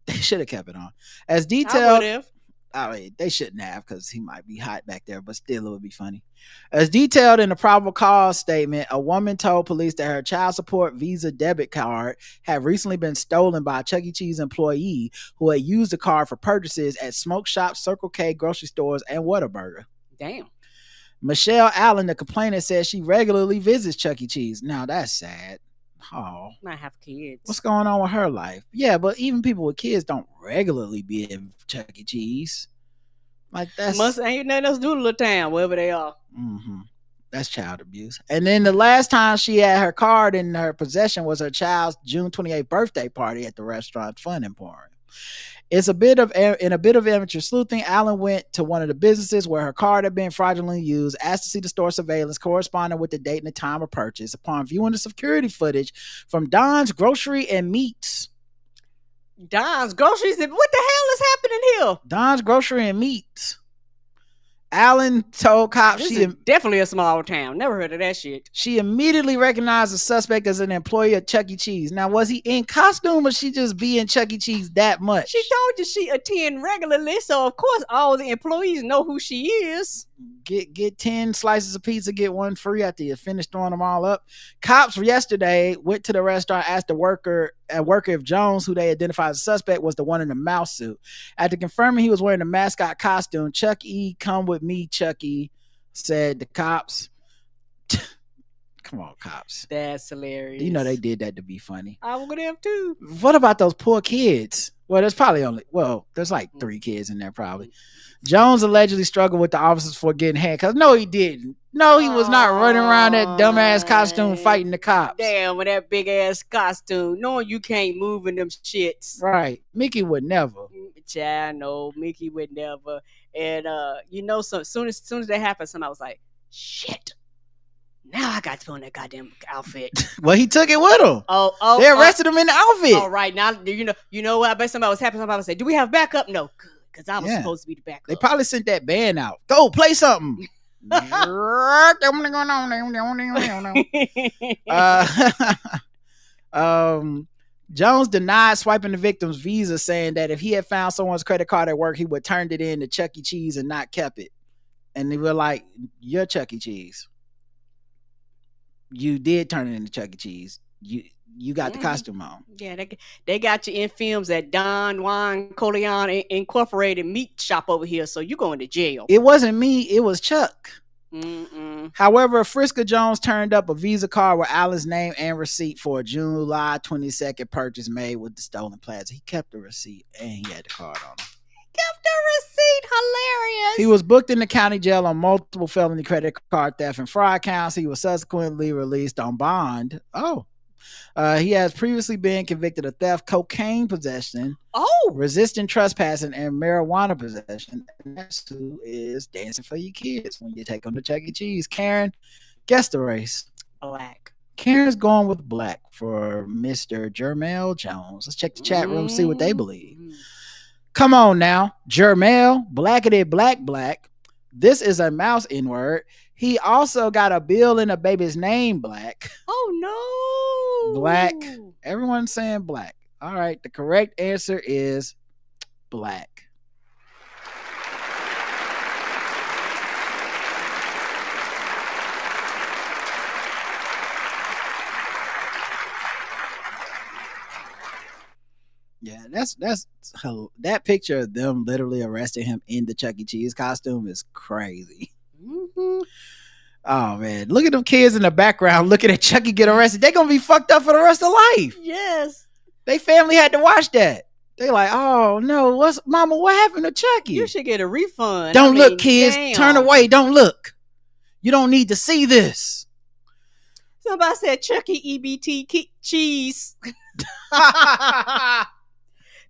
They should have kept it on. As detailed, I mean, they shouldn't have because he might be hot back there, but still it would be funny. As detailed in the probable cause statement, a woman told police that her child support Visa debit card had recently been stolen by a Chuck E. Cheese employee who had used the card for purchases at smoke shops, Circle K, grocery stores, and Whataburger. Damn. Michelle Allen, the complainant, says she regularly visits Chuck E. Cheese. Now that's sad. Oh, might have kids. What's going on with her life? Yeah, but even people with kids don't regularly be in Chuck E. Cheese. Like that's ain't nothing else to do in the little town wherever they are. Mm-hmm. That's child abuse. And then the last time she had her card in her possession was her child's June 28th birthday party at the restaurant Fun Emporium. In a bit of amateur sleuthing, Allen went to one of the businesses where her card had been fraudulently used, asked to see the store surveillance corresponding with the date and the time of purchase. Upon viewing the security footage from Don's Grocery and Meats. Don's Groceries? What the hell is happening here? Don's Grocery and Meats. Allen told cops this is definitely a small town. Never heard of that shit. She immediately recognized the suspect as an employee at Chuck E. Cheese. Now, was he in costume or she just be in Chuck E. Cheese that much? She told you she attend regularly, so of course all the employees know who she is. Get 10 slices of pizza, get one free after you finish throwing them all up. Cops yesterday went to the restaurant, asked the worker if Jones, who they identified as a suspect, was the one in the mouse suit. After confirming he was wearing the mascot costume, Chuck E. Come with me, Chucky, said the cops. Come on, cops. That's hilarious. You know they did that to be funny. I would have too. What about those poor kids? Well, there's like 3 kids in there probably. Jones allegedly struggled with the officers for getting handcuffed. No, he didn't. No, he was not running around that dumbass costume fighting the cops. Damn, with that big ass costume, knowing you can't move in them shits. Right. Mickey would never. Child, no, Mickey would never. And so soon as that happened, somebody was like, shit. Now I got to put on that goddamn outfit. Well, he took it with him. Oh, they arrested him in the outfit. All right, now you know what? I bet somebody was happy. Somebody would say, "Do we have backup?" No, good, because I was supposed to be the backup. They probably sent that band out. Go play something. Jones denied swiping the victim's visa, saying that if he had found someone's credit card at work, he would turned it in to Chuck E. Cheese and not kept it. And they were like, "You're Chuck E. Cheese. You did turn it into Chuck E. Cheese. You got the costume on." Yeah, they got you in films at Don Juan Corleone Incorporated meat shop over here, so you're going to jail. It wasn't me. It was Chuck. However, Frisker Jones turned up a Visa card with Allen's name and receipt for a July 22nd purchase made with the stolen plaza. He kept the receipt and he had the card on him. Kept the receipt. Hilarious. He was booked in the county jail on multiple felony credit card theft and fraud counts. He was subsequently released on bond. He has previously been convicted of theft, cocaine possession, resisting trespassing, and marijuana possession. And that's who is dancing for your kids when you take them to Chuck E. Cheese. Karen, guess the race. Black. Karen's going with black for Mr. Jermel Jones. Let's check the chat room, see what they believe. Come on now. Jermel, blackity black. This is a mouse N-word. He also got a bill in a baby's name, Black. Oh, no. Black. Everyone's saying black. All right. The correct answer is black. Yeah, that picture of them literally arresting him in the Chuck E. Cheese costume is crazy. Oh man, look at them kids in the background looking at Chucky get arrested. They're gonna be fucked up for the rest of life. Yes. They family had to watch that. They're like, "Oh no, Mama, what happened to Chucky?" You should get a refund. Don't look, kids. Damn. Turn away. Don't look. You don't need to see this. Somebody said Chucky EBT cheese.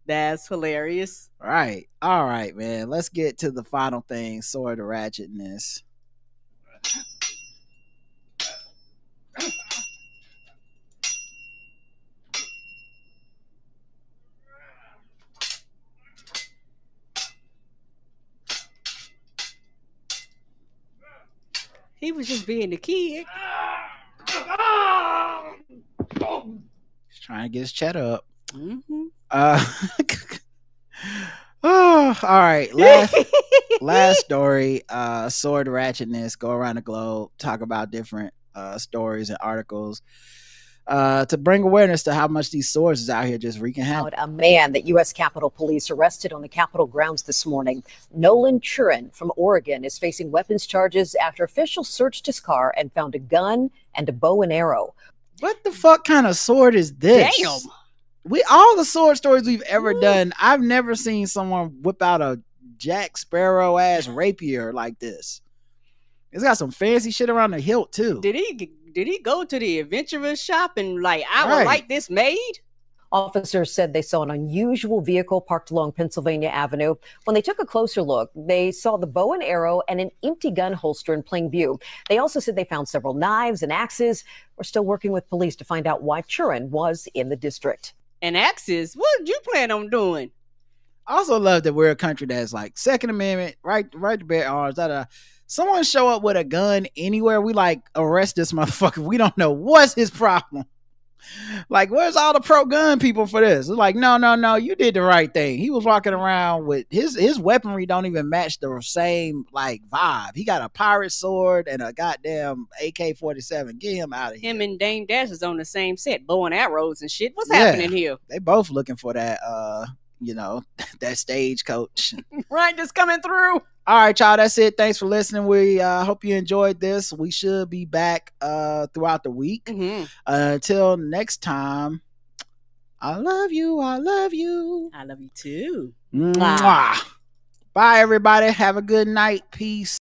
That's hilarious. Right. All right, man. Let's get to the final thing. Sword of ratchetness. He was just being a kid. He's trying to get his chat up. All right. Last story. Sword of ratchetness. Go around the globe. Talk about different stories and articles. To bring awareness to how much these swords is out here just wreaking havoc. A man that U.S. Capitol Police arrested on the Capitol grounds this morning, Nolan Churin from Oregon, is facing weapons charges after officials searched his car and found a gun and a bow and arrow. What the fuck kind of sword is this? Damn. All the sword stories we've ever done, I've never seen someone whip out a Jack Sparrow ass rapier like this. It's got some fancy shit around the hilt too. Did he go to the adventurous shop and I would like this made? Officers said they saw an unusual vehicle parked along Pennsylvania Avenue. When they took a closer look, they saw the bow and arrow and an empty gun holster in plain view. They also said they found several knives and axes. We're still working with police to find out why Churin was in the district. And axes? What did you plan on doing? I also love that we're a country that's like Second Amendment, right to bear arms. Someone show up with a gun anywhere, we like arrest this motherfucker. We don't know what's his problem. Like, where's all the pro-gun people for this? It's like, no, you did the right thing. He was walking around with his weaponry don't even match the same like vibe. He got a pirate sword and a goddamn AK-47. Get him out of here. Him and Dame Dash is on the same set, bow and arrows and shit. What's happening here? They both looking for that that stagecoach. Right, just coming through. All right, y'all, that's it. Thanks for listening. We hope you enjoyed this. We should be back throughout the week. Until next time, I love you. I love you. I love you too. Mwah. Bye, everybody. Have a good night. Peace.